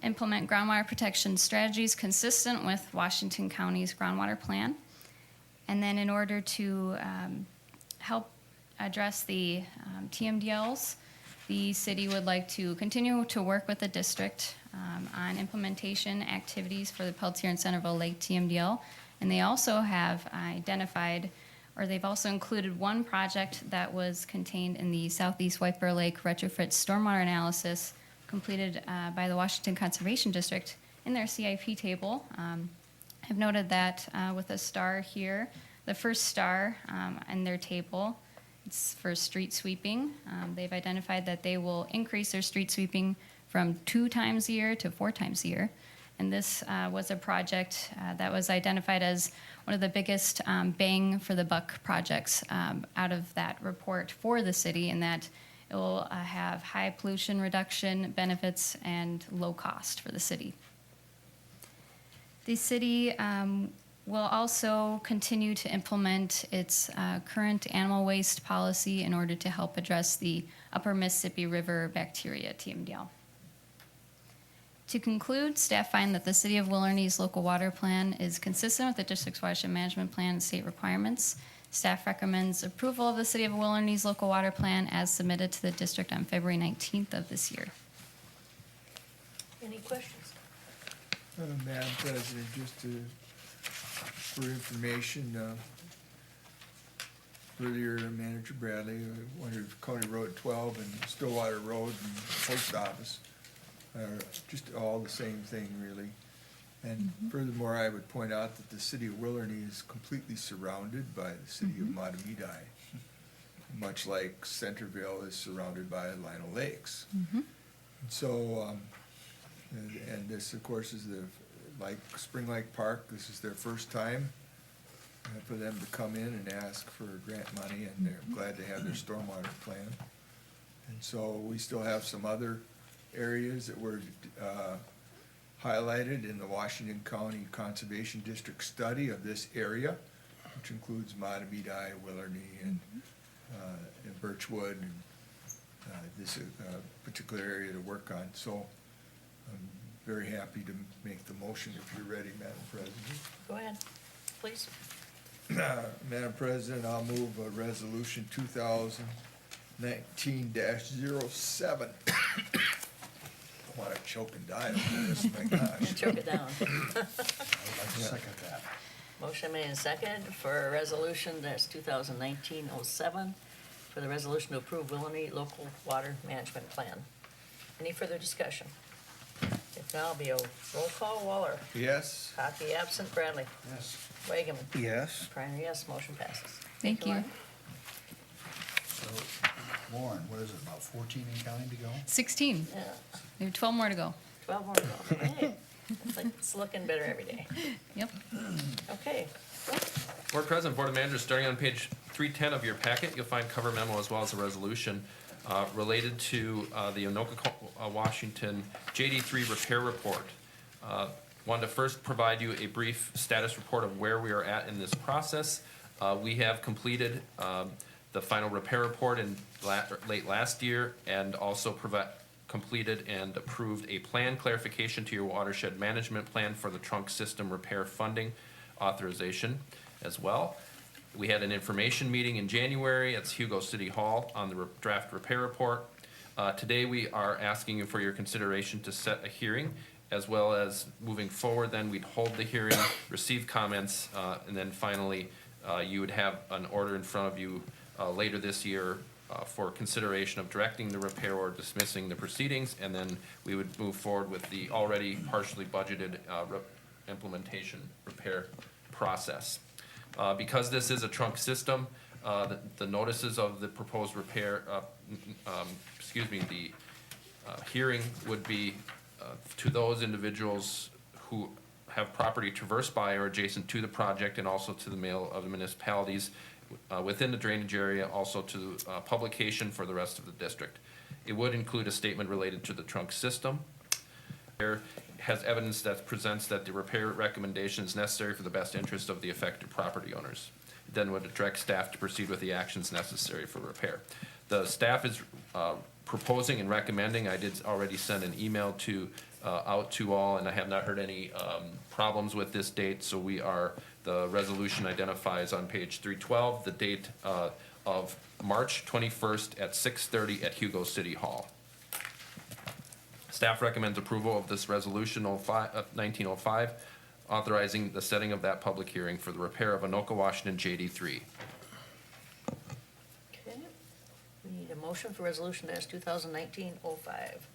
implement groundwater protection strategies consistent with Washington County's groundwater plan. And then in order to help address the TMDLs, the city would like to continue to work with the district on implementation activities for the Peltier and Centerville Lake TMDL. And they also have identified, or they've also included one project that was contained in the Southeast White Bear Lake retrofit stormwater analysis completed by the Washington Conservation District in their CIP table. I've noted that with a star here, the first star in their table, it's for street sweeping. They've identified that they will increase their street sweeping from 2 times a year to 4 times a year. And this was a project that was identified as one of the biggest bang for the buck projects out of that report for the city, in that it will have high pollution reduction benefits and low cost for the city. The city will also continue to implement its current animal waste policy in order to help address the Upper Mississippi River Bacteria TMDL. To conclude, staff find that the City of Willerny's local water plan is consistent with the district's watershed management plan and state requirements. Staff recommends approval of the City of Willerny's local water plan as submitted to the district on February 19th of this year. Any questions? Madam President, just for information, earlier Manager Bradley wondered if County Road 12 and Stillwater Road and Post Office are just all the same thing, really. And furthermore, I would point out that the city of Willerny is completely surrounded by the city of Matamidi, much like Centerville is surrounded by Lino Lakes. And so, and this, of course, is Spring Lake Park. This is their first time for them to come in and ask for grant money, and they're glad to have their stormwater plan. And so we still have some other areas that were highlighted in the Washington County Conservation District study of this area, which includes Matamidi, Willerny, and Birchwood, this particular area to work on. So I'm very happy to make the motion if you're ready, Madam President. Go ahead, please. Madam President, I'll move resolution 2019-07. I want to choke and die over this, my gosh. Choke it down. I would like to second that. Motion made and second for a resolution that's 2019-07, for the resolution to approve Willamette Local Water Management Plan. Any further discussion? If not, it'll be a roll call. Waller. Yes? Hockey absent. Bradley. Yes. Wageman. Yes. Reiner, yes. Motion passes. Thank you. Lauren. So, Lauren, what is it, about 14 and counting to go? 16. Yeah, We have 12 more to go. 12 more to go. Hey, it's looking better every day. Yep. Okay. Board President, Board of Managers, starting on page 310 of your packet, you'll find cover memo as well as a resolution related to the Anoka, Washington JD3 repair report. Wanted to first provide you a brief status report of where we are at in this process. We have completed the final repair report in late last year, and also completed and approved a plan clarification to your watershed management plan for the trunk system repair funding authorization as well. We had an information meeting in January at Hugo City Hall on the draft repair report. Today we are asking you for your consideration to set a hearing, as well as moving forward, then we'd hold the hearing, receive comments, and then finally you would have an order in front of you later this year for consideration of directing the repair or dismissing the proceedings, and then we would move forward with the already partially budgeted implementation repair process. Because this is a trunk system, the notices of the proposed repair, the hearing would be to those individuals who have property traversed by or adjacent to the project, and also to the mail of the municipalities within the drainage area, also to publication for the rest of the district. It would include a statement related to the trunk system. There has evidence that presents that the repair recommendation is necessary for the best interest of the affected property owners. It then would direct staff to proceed with the actions necessary for repair. The staff is proposing and recommending, I did already send an email out to all, and I have not heard any problems with this date, so the resolution identifies on page 312 the date of March 21st at 6:30 at Hugo City Hall. Staff recommends approval of this resolution 1905, authorizing the setting of that public hearing for the repair of Anoka, Washington JD3. Okay. We need a motion for resolution dash 2019-05.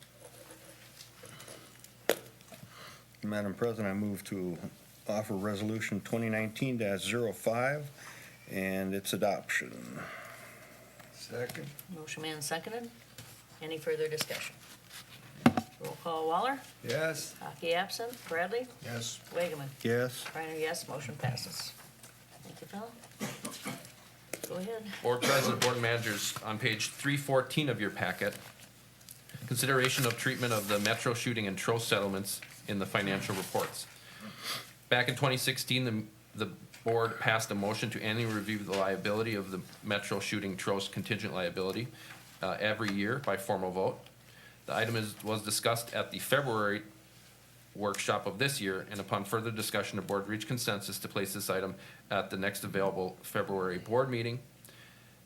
Madam President, I move to offer resolution 2019-05 and its adoption. Second? Motion made and seconded. Any further discussion? Roll call. Waller. Yes? Hockey absent. Bradley. Yes. Wageman. Yes. Reiner, yes. Motion passes. Thank you, Phil. Go ahead. Board President, Board Managers, on page 314 of your packet, consideration of treatment of the Metro shooting and TROS settlements in the financial reports. Back in 2016, the board passed a motion to annually review the liability of the Metro shooting TROS contingent liability every year by formal vote. The item was discussed at the February workshop of this year, and upon further discussion, the board reached consensus to place this item at the next available February board meeting.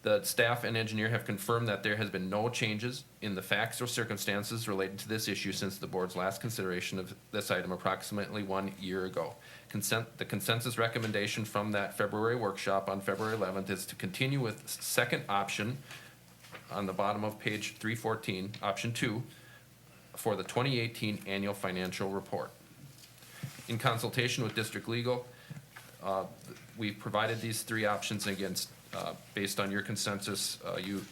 The staff and engineer have confirmed that there has been no changes in the facts or circumstances related to this issue since the board's last consideration of this item approximately 1 year ago. The consensus recommendation from that February workshop on February 11th is to continue with second option on the bottom of page 314, option 2, for the 2018 annual financial report. In consultation with district legal, we've provided these three options, and again, based on your consensus, you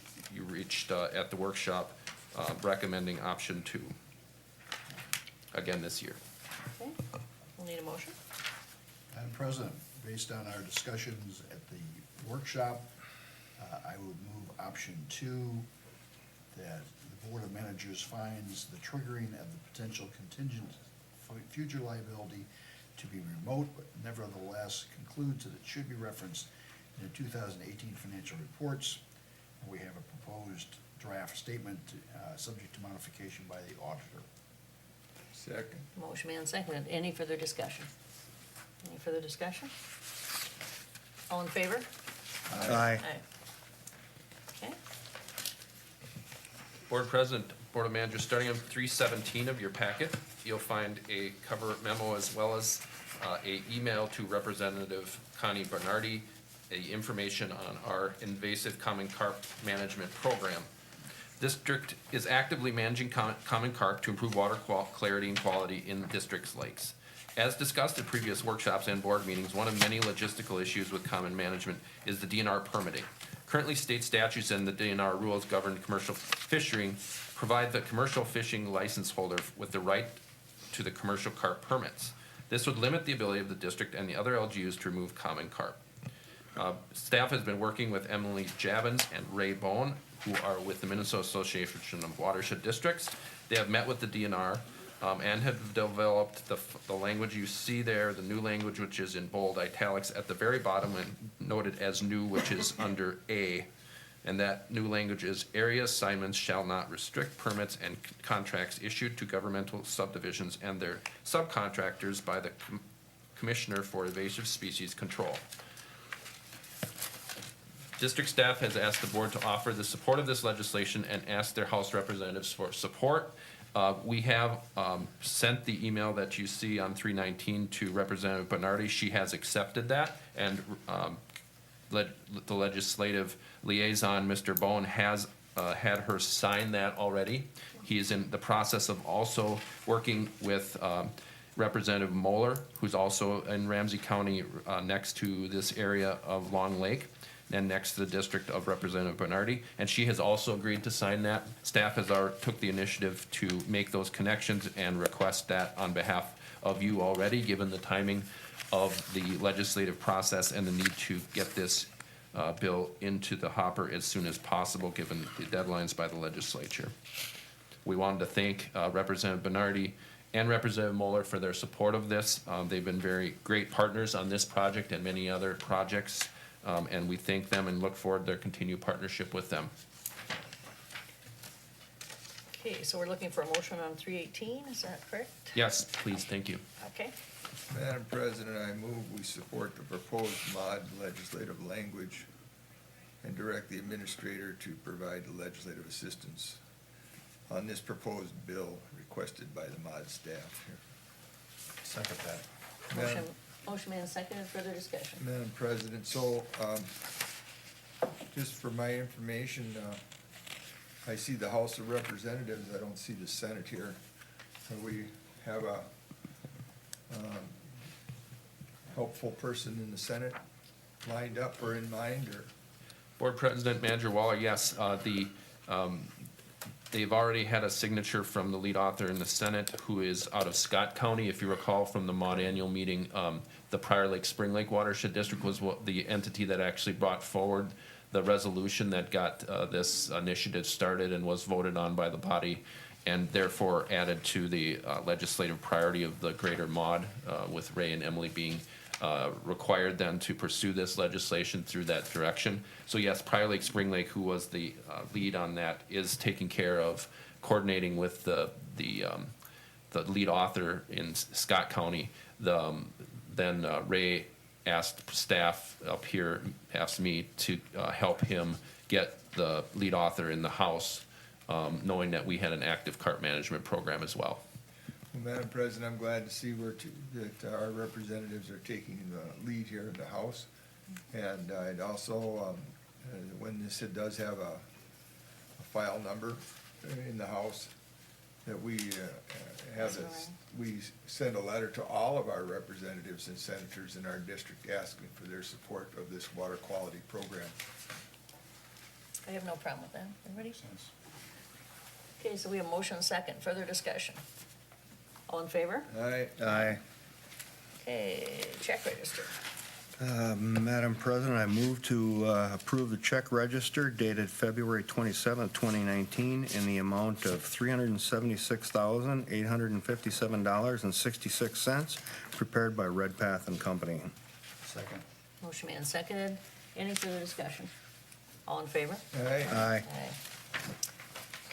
reached at the workshop recommending option 2 again this year. Okay. We'll need a motion. Madam President, based on our discussions at the workshop, I would move option 2, that the Board of Managers finds the triggering of the potential contingent future liability to be remote, but nevertheless concludes that it should be referenced in the 2018 financial reports. We have a proposed draft statement, subject to modification by the auditor. Second. Motion made and seconded. Any further discussion? Any further discussion? All in favor? Aye. Okay, Board President, Board of Managers, starting on 317 of your packet, you'll find a cover memo as well as a email to Representative Connie Bernardi, information on our invasive common carp management program. District is actively managing common carp to improve water clarity and quality in the district's lakes. As discussed at previous workshops and board meetings, one of many logistical issues with common management is the DNR permitting. Currently, state statutes and the DNR rules governing commercial fishing provide the commercial fishing license holder with the right to the commercial carp permits. This would limit the ability of the district and the other LGUs to remove common carp. Staff has been working with Emily Javins and Ray Bone, who are with the Minnesota Association of Watershed Districts. They have met with the DNR and have developed the language you see there, the new language, which is in bold italics at the very bottom and noted as new, which is under A. And that new language is area assignments shall not restrict permits and contracts issued to governmental subdivisions and their subcontractors by the Commissioner for Invasive Species Control. District staff has asked the board to offer the support of this legislation and asked their House representatives for support. We have sent the email that you see on 319 to Representative Bernardi. She has accepted that, and the legislative liaison, Mr. Bone, has had her sign that already. He is in the process of also working with Representative Moeller, who's also in Ramsey County next to this area of Long Lake, and next to the district of Representative Bernardi, and she has also agreed to sign that. Staff has took the initiative to make those connections and request that on behalf of you already, given the timing of the legislative process and the need to get this bill into the hopper as soon as possible, given the deadlines by the legislature. We wanted to thank Representative Bernardi and Representative Moeller for their support of this. They've been very great partners on this project and many other projects. And we thank them and look forward to their continued partnership with them. okay, so we're looking for a motion on 318, is that correct? Yes, please, thank you. Okay, Madam President, I move we support the proposed mod legislative language and direct the administrator to provide the legislative assistance on this proposed bill requested by the mod staff here. Second that. motion made and seconded. Further discussion? Madam President, so, just for my information, I see the House of Representatives, I don't see the Senate here. So we have a, helpful person in the Senate lined up or in mind, or? Board President, Manager Waller, yes, they've already had a signature from the lead author in the Senate, who is out of Scott County. If you recall from the mod annual meeting, the Prior Lake Spring Lake Watershed District was the entity that actually brought forward the resolution that got this initiative started and was voted on by the body, and therefore added to the legislative priority of the greater mod, with Ray and Emily being required then to pursue this legislation through that direction. So yes, Prior Lake Spring Lake, who was the lead on that, is taking care of coordinating with the lead author in Scott County. Then Ray asked staff up here, asked me to help him get the lead author in the House, knowing that we had an active carp management program as well. Well, Madam President, I'm glad to see that our representatives are taking the lead here in the House. And I'd also, when this does have a file number in the House, that we have this, we send a letter to all of our representatives and senators in our district asking for their support of this water quality program. I have no problem with that. Everybody? Okay, so we have motion second. Further discussion? All in favor? Aye. Aye. Okay, check register. Madam President, I move to approve the check register dated February 27th, 2019, in the amount of $376,857.66, prepared by Redpath and Company. Second. Motion made and seconded. Any further discussion? All in favor? Aye. Aye. Aye.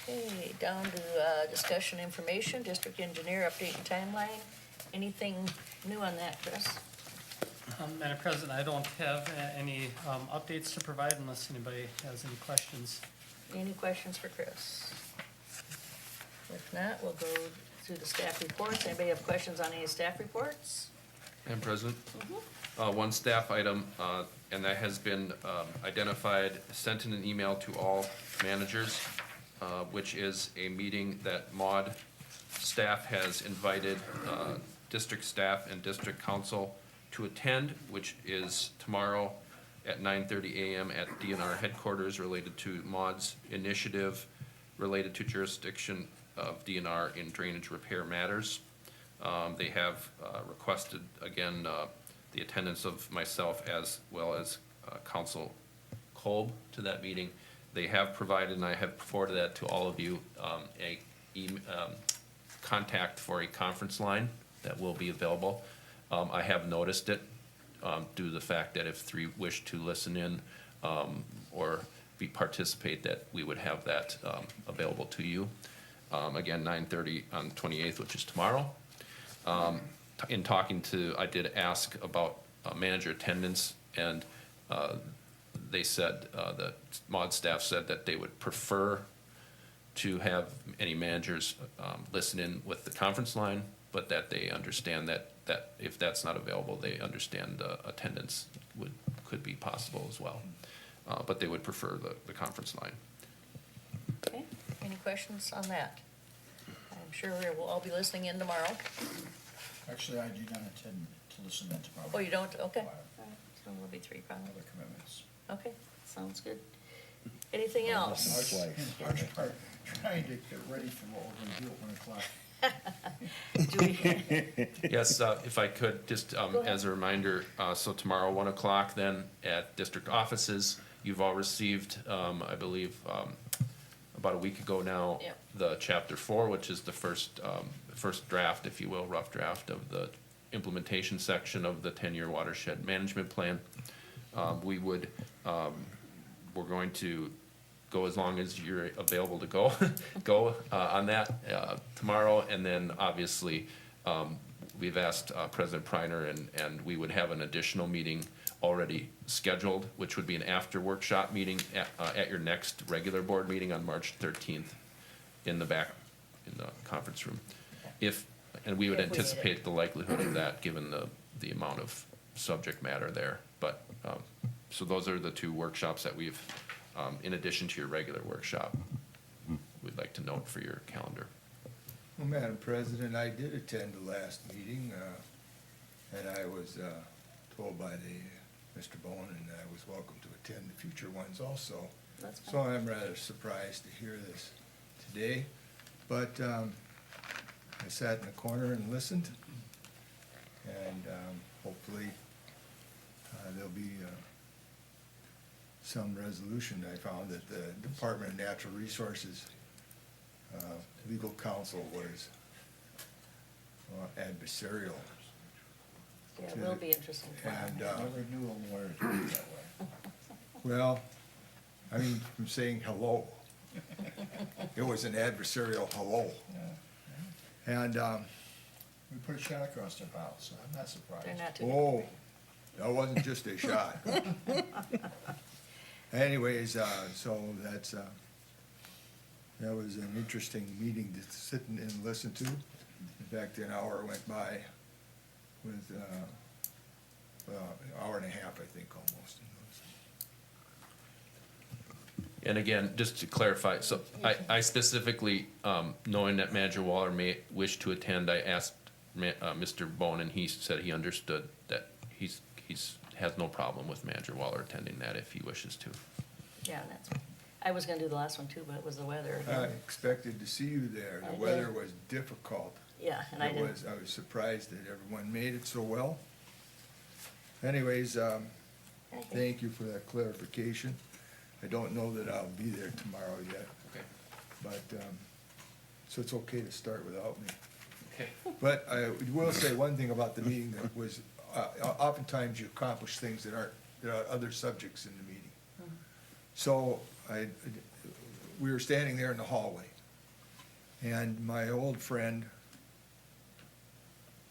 Okay, down to discussion information, district engineer update and timeline. Anything new on that, Chris? Madam President, I don't have any updates to provide unless anybody has any questions. Any questions for Chris? If not, we'll go through the staff reports. Anybody have questions on any staff reports? Madam President? One staff item, and that has been identified, sent in an email to all managers, which is a meeting that MAUD staff has invited district staff and district council to attend, which is tomorrow at 9:30 a.m. at DNR headquarters, related to MAUD's initiative related to jurisdiction of DNR in drainage repair matters. They have requested, again, the attendance of myself as well as Council Kolb to that meeting. They have provided, and I have forwarded that to all of you, contact for a conference line that will be available. I have noticed it due to the fact that if three wish to listen in or participate, that we would have that available to you. Again, 9:30 on 28th, which is tomorrow. In talking to, I did ask about manager attendance, and they said, the MAUD staff said that they would prefer to have any managers listen in with the conference line, but that they understand that if that's not available, they understand attendance could be possible as well. But they would prefer the conference line. Okay, any questions on that? I'm sure we'll all be listening in tomorrow. Actually, I do not intend to listen in tomorrow. Oh, you don't? Okay. I have All right, so we'll be three probably. other commitments. Okay, sounds good. Anything else? In large part, trying to get ready for what we're gonna do at 1 o'clock. Do we- Yes, if I could, just as a reminder, so tomorrow, 1 o'clock then at district offices, you've all received, I believe, about a week ago now, Yep. the chapter 4, which is the first draft, if you will, rough draft of the implementation section of the 10-year watershed management plan. We're going to go as long as you're available to go on that tomorrow. And then obviously, we've asked President Preiner, and we would have an additional meeting already scheduled, which would be an after workshop meeting at your next regular board meeting on March 13th in the back, in the conference room. And we would If we need anticipate the likelihood of that, given the amount of subject matter there. But, so those are the two workshops that we've, in addition to your regular workshop, we'd like to note for your calendar. Well, Madam President, I did attend the last meeting, and I was told by Mr. Bowen, and I was welcome to attend the future ones also. That's fine. So I'm rather surprised to hear this today, but I sat in the corner and listened, and hopefully there'll be some resolution. I found that the Department of Natural Resources legal counsel was adversarial. Yeah, it will be interesting. And, Never knew a lawyer to be that way. well, I mean, from saying hello. It was an adversarial hello. Yeah. And, We put a shot across their bow, so I'm not surprised. They're not too. oh, that wasn't just a shot. Anyways, so that was an interesting meeting to sit and listen to. In fact, an hour went by with, well, an hour and a half, I think, almost. And again, just to clarify, so I specifically, knowing that Manager Waller may wish to attend, I asked Mr. Bowen, and he said he understood that he's has no problem with Manager Waller attending that if he wishes to. Yeah, that's, I was gonna do the last one too, but it was the weather I again. expected to see you there. I The did. weather was difficult. Yeah, and I didn't. I was surprised that everyone made it so well. Anyways, thank you for that clarification. I don't know that I'll be there tomorrow yet, Okay. but, so it's okay to start without me. Okay. But I will say one thing about the meeting that was, oftentimes you accomplish things that aren't, there are other subjects in the meeting. So we were standing there in the hallway, And my old friend,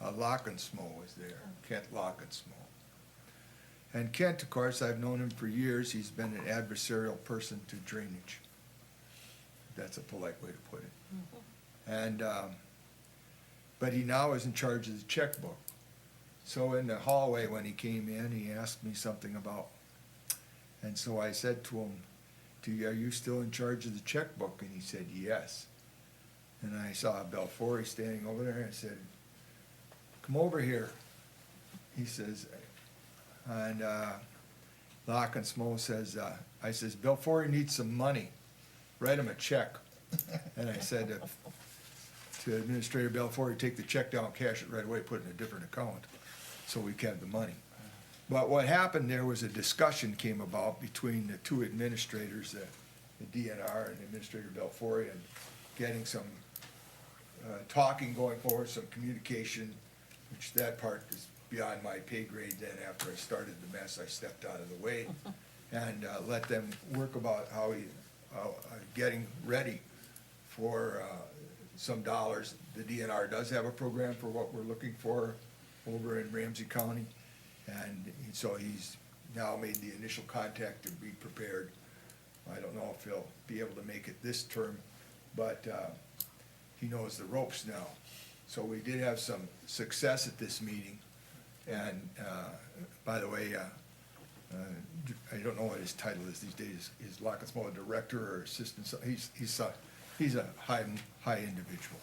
Lockensmo was there, Kent Lockensmo. And Kent, of course, I've known him for years. He's been an adversarial person to drainage. That's a polite way to put it. And, but he now is in charge of the checkbook. So in the hallway when he came in, he asked me something about, and so I said to him, are you still in charge of the checkbook? And he said, yes. And I saw Belfori standing over there and I said, come over here. He says, and Locke and Smo says, I says, Belfori needs some money. Write him a check. And I said to Administrator Belfori, take the check down, cash it right away, put it in a different account so we can have the money. But what happened there was a discussion came about between the two administrators, the DNR and Administrator Belfori, and getting some talking going forward, some communication, which that part is beyond my pay grade. Then after I started the mess, I stepped out of the way and let them work about how getting ready for some dollars. The DNR does have a program for what we're looking for over in Ramsey County. And so he's now made the initial contact to be prepared. I don't know if he'll be able to make it this term, but he knows the ropes now. So we did have some success at this meeting. And by the way, I don't know what his title is these days. Is Lockensmo a director or assistant? So he's a high individual,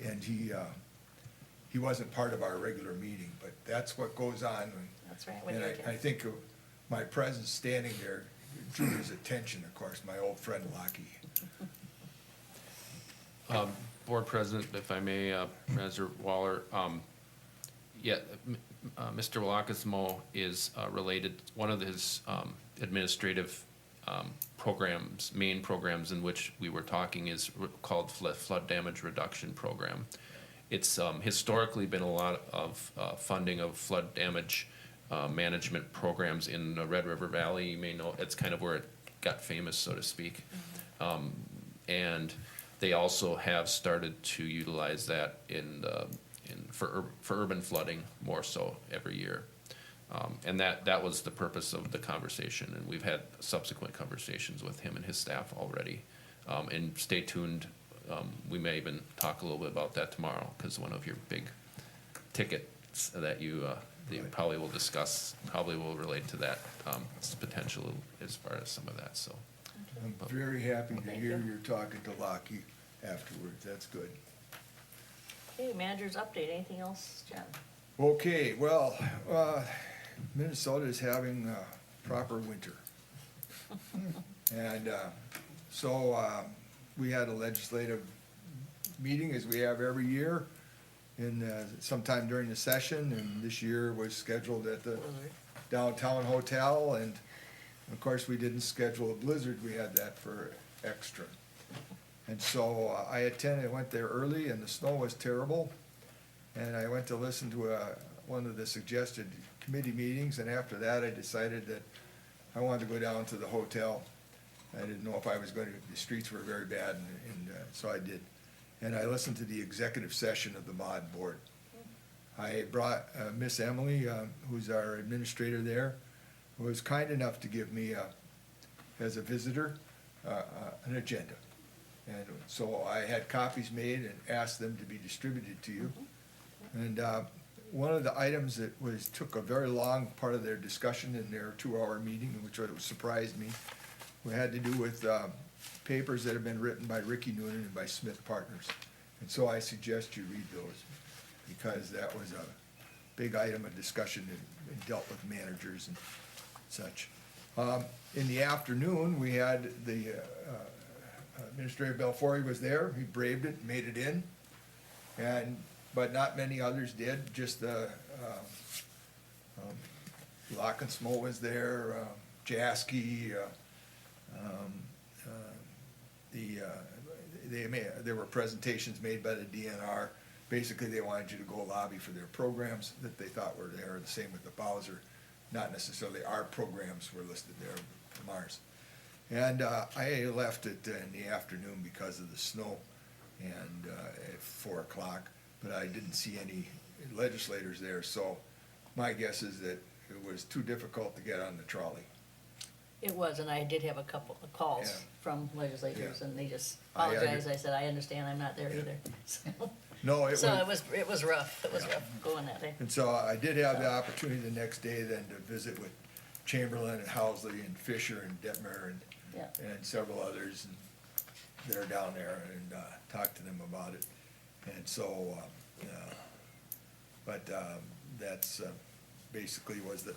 and he wasn't part of our regular meeting, but that's what goes on. That's right. When And you're I think my presence standing there drew his attention, of course, my old friend Lockie. Board President, if I may, Manager Waller, Mr. Walakasmo is related, one of his administrative programs, main programs in which we were talking is called Flood Damage Reduction Program. It's historically been a lot of funding of flood damage management programs in the Red River Valley. You may know, it's kind of where it got famous, so to speak. And they also have started to utilize that for urban flooding more so every year. And that was the purpose of the conversation, and we've had subsequent conversations with him and his staff already. And stay tuned, we may even talk a little bit about that tomorrow, because one of your big tickets that you probably will discuss probably will relate to that potential as far as some of that, so. I'm very happy to Thank hear you. you're talking to Lockie afterwards. That's good. Okay, manager's update. Anything else, Jen? Okay, well, Minnesota is having a proper winter. And so we had a legislative meeting, as we have every year, in sometime during the session, and this year was scheduled at the downtown hotel, and of course, we didn't schedule a blizzard. We had that for extra. And so I went there early, and the snow was terrible. And I went to listen to one of the suggested committee meetings, and after that, I decided that I wanted to go down to the hotel. I didn't know if I was going to, the streets were very bad, and so I did. And I listened to the executive session of the MOD board. I brought Miss Emily, who's our administrator there, who was kind enough to give me, as a visitor, an agenda. And so I had copies made and asked them to be distributed to you. And one of the items that took a very long part of their discussion in their 2-hour meeting, which surprised me, had to do with papers that have been written by Ricky Noonan and by Smith Partners. And so I suggest you read those, because that was a big item of discussion and dealt with managers and such. In the afternoon, we had the Administrator Belfori was there. He braved it, made it in, but not many others did. Just Lockensmo was there, Jasky. There were presentations made by the DNR. Basically, they wanted you to go lobby for their programs that they thought were there. The same with the Bowser. Not necessarily our programs were listed there from ours. And I left it in the afternoon because of the snow. and at 4 o'clock, but I didn't see any legislators there, so my guess is that it was too difficult to get on the trolley. It was, and I did have a couple of calls Yeah. from legislators, Yeah. and they just I apologized. I said, I understand, I'm not there Yeah. either. So- No, it So was, it was rough, it was Yeah. rough going that day. and so I did have the opportunity the next day then to visit with Chamberlain and Housley and Fisher and Detmer Yeah. and several others, and they're down there, and talk to them about it. And so, that's basically was the,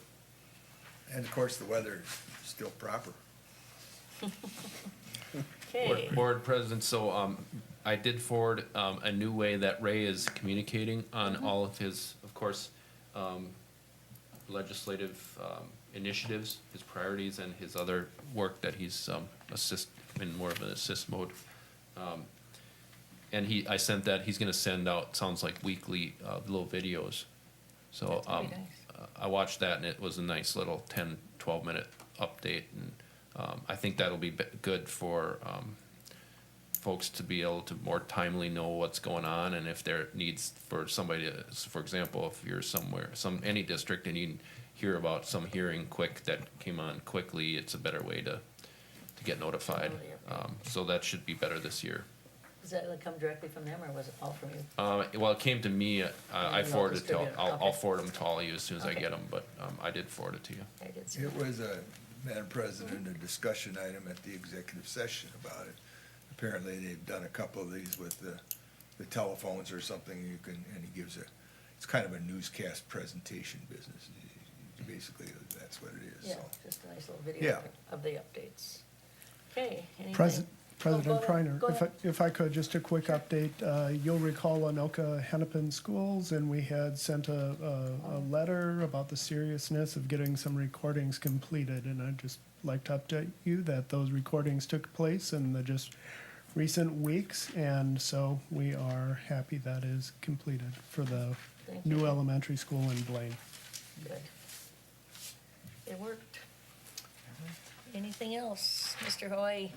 and of course, the weather is still proper. Okay, Board President, so I did forward a new way that Ray is communicating on all of his, of course, legislative initiatives, his priorities, and his other work that he's in more of an assist mode. And I sent that, he's gonna send out, sounds like weekly little videos. So That's pretty nice. I watched that, and it was a nice little 10, 12-minute update, and I think that'll be good for folks to be able to more timely know what's going on, and if there needs for somebody to, for example, if you're somewhere, any district, and you hear about some hearing quick that came on quickly, it's a better way to get notified. So that should be better this year. does that come directly from them, or was it all from you? Well, it came to me, I you'll forwarded it to, distribute it. I'll Okay. forward them to all of you as soon as I Okay. get them, but I did forward it to you. I did see It that. was Madam President, a discussion item at the executive session about it. Apparently, they've done a couple of these with the telephones or something, and he gives it's kind of a newscast presentation business. Basically, that's what it is, Yeah, so. just a nice little video Yeah. of the updates. Okay, anything? President go ahead, Preiner, go ahead. if I could, just a quick update. You'll recall Anoka Hennepin Schools, and we had sent a letter about the seriousness of getting some recordings completed. And I'd just like to update you that those recordings took place in the just recent weeks. And so we are happy that is completed for the Thank you. new elementary school in Blaine. Good. It worked. Anything else, Mr. Hoy?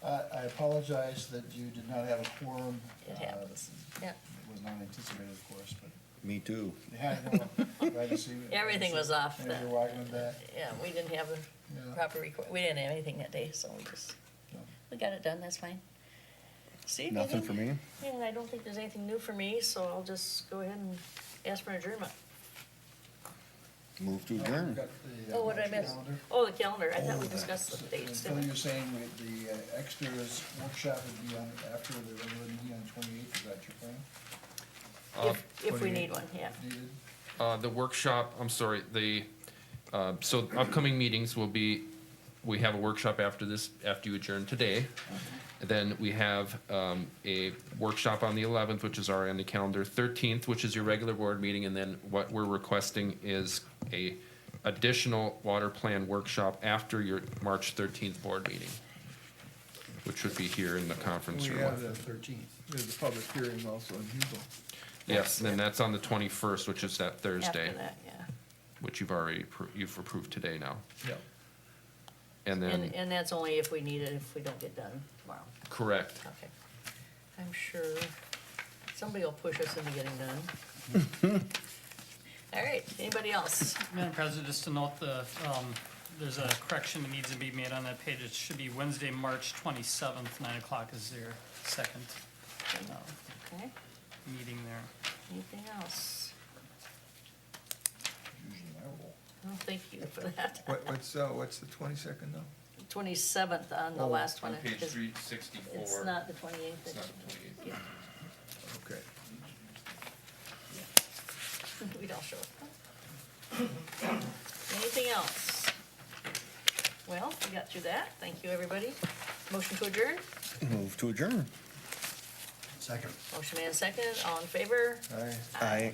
I apologize that you did not have a quorum. It happens, yeah. It was not anticipated, of course, but, Me too. yeah, I know. Glad to see you. Everything was off And that- you're walking back. Yeah, we didn't have the Yeah. proper we didn't have anything that day, so No. we got it done, that's fine. Steve, Nothing anything? for me? Yeah, and I don't think there's anything new for me, so I'll just go ahead and ask for adjournment. Move to You've adjourn. got the, Oh, what did I miss? calendar. Oh, the calendar, I thought we discussed the dates, Phil, didn't we? you're saying that the extras workshop would be on, after the regular meeting on the 28th, is that your plan? If we need one, yeah. Needed? The workshop, I'm sorry, so upcoming meetings will be, we have a workshop after this, after you adjourn today. Then we have a workshop on the 11th, which is already on the calendar, 13th, which is your regular board meeting, and then what we're requesting is a additional water plan workshop after your March 13th board meeting, which would be here in the conference We room. have The the 13th. There's a public hearing also in Hugo. Yes, and then that's on the 21st, which is that Thursday, After that, yeah. which you've already, you've approved today now. Yeah. And then, And that's only if we need it, if we don't get done tomorrow. correct. Okay. I'm sure somebody will push us into getting done. All right, anybody else? Madam President, just to note there's a correction that needs to be made on that page. It should be Wednesday, March 27th, 9 o'clock is your second Okay, meeting there. anything else? Usually I roll. Oh, thank you for that. What's the 22nd now? 27th on the Oh, last one. On page because 364. It's not the 28th. It's not the 28th. Yeah, Okay. we don't show it. Anything else? Well, we got through that. Thank you, everybody. Motion to adjourn? Move to adjourn. Second. Motion made and seconded. All in favor? Aye. Aye.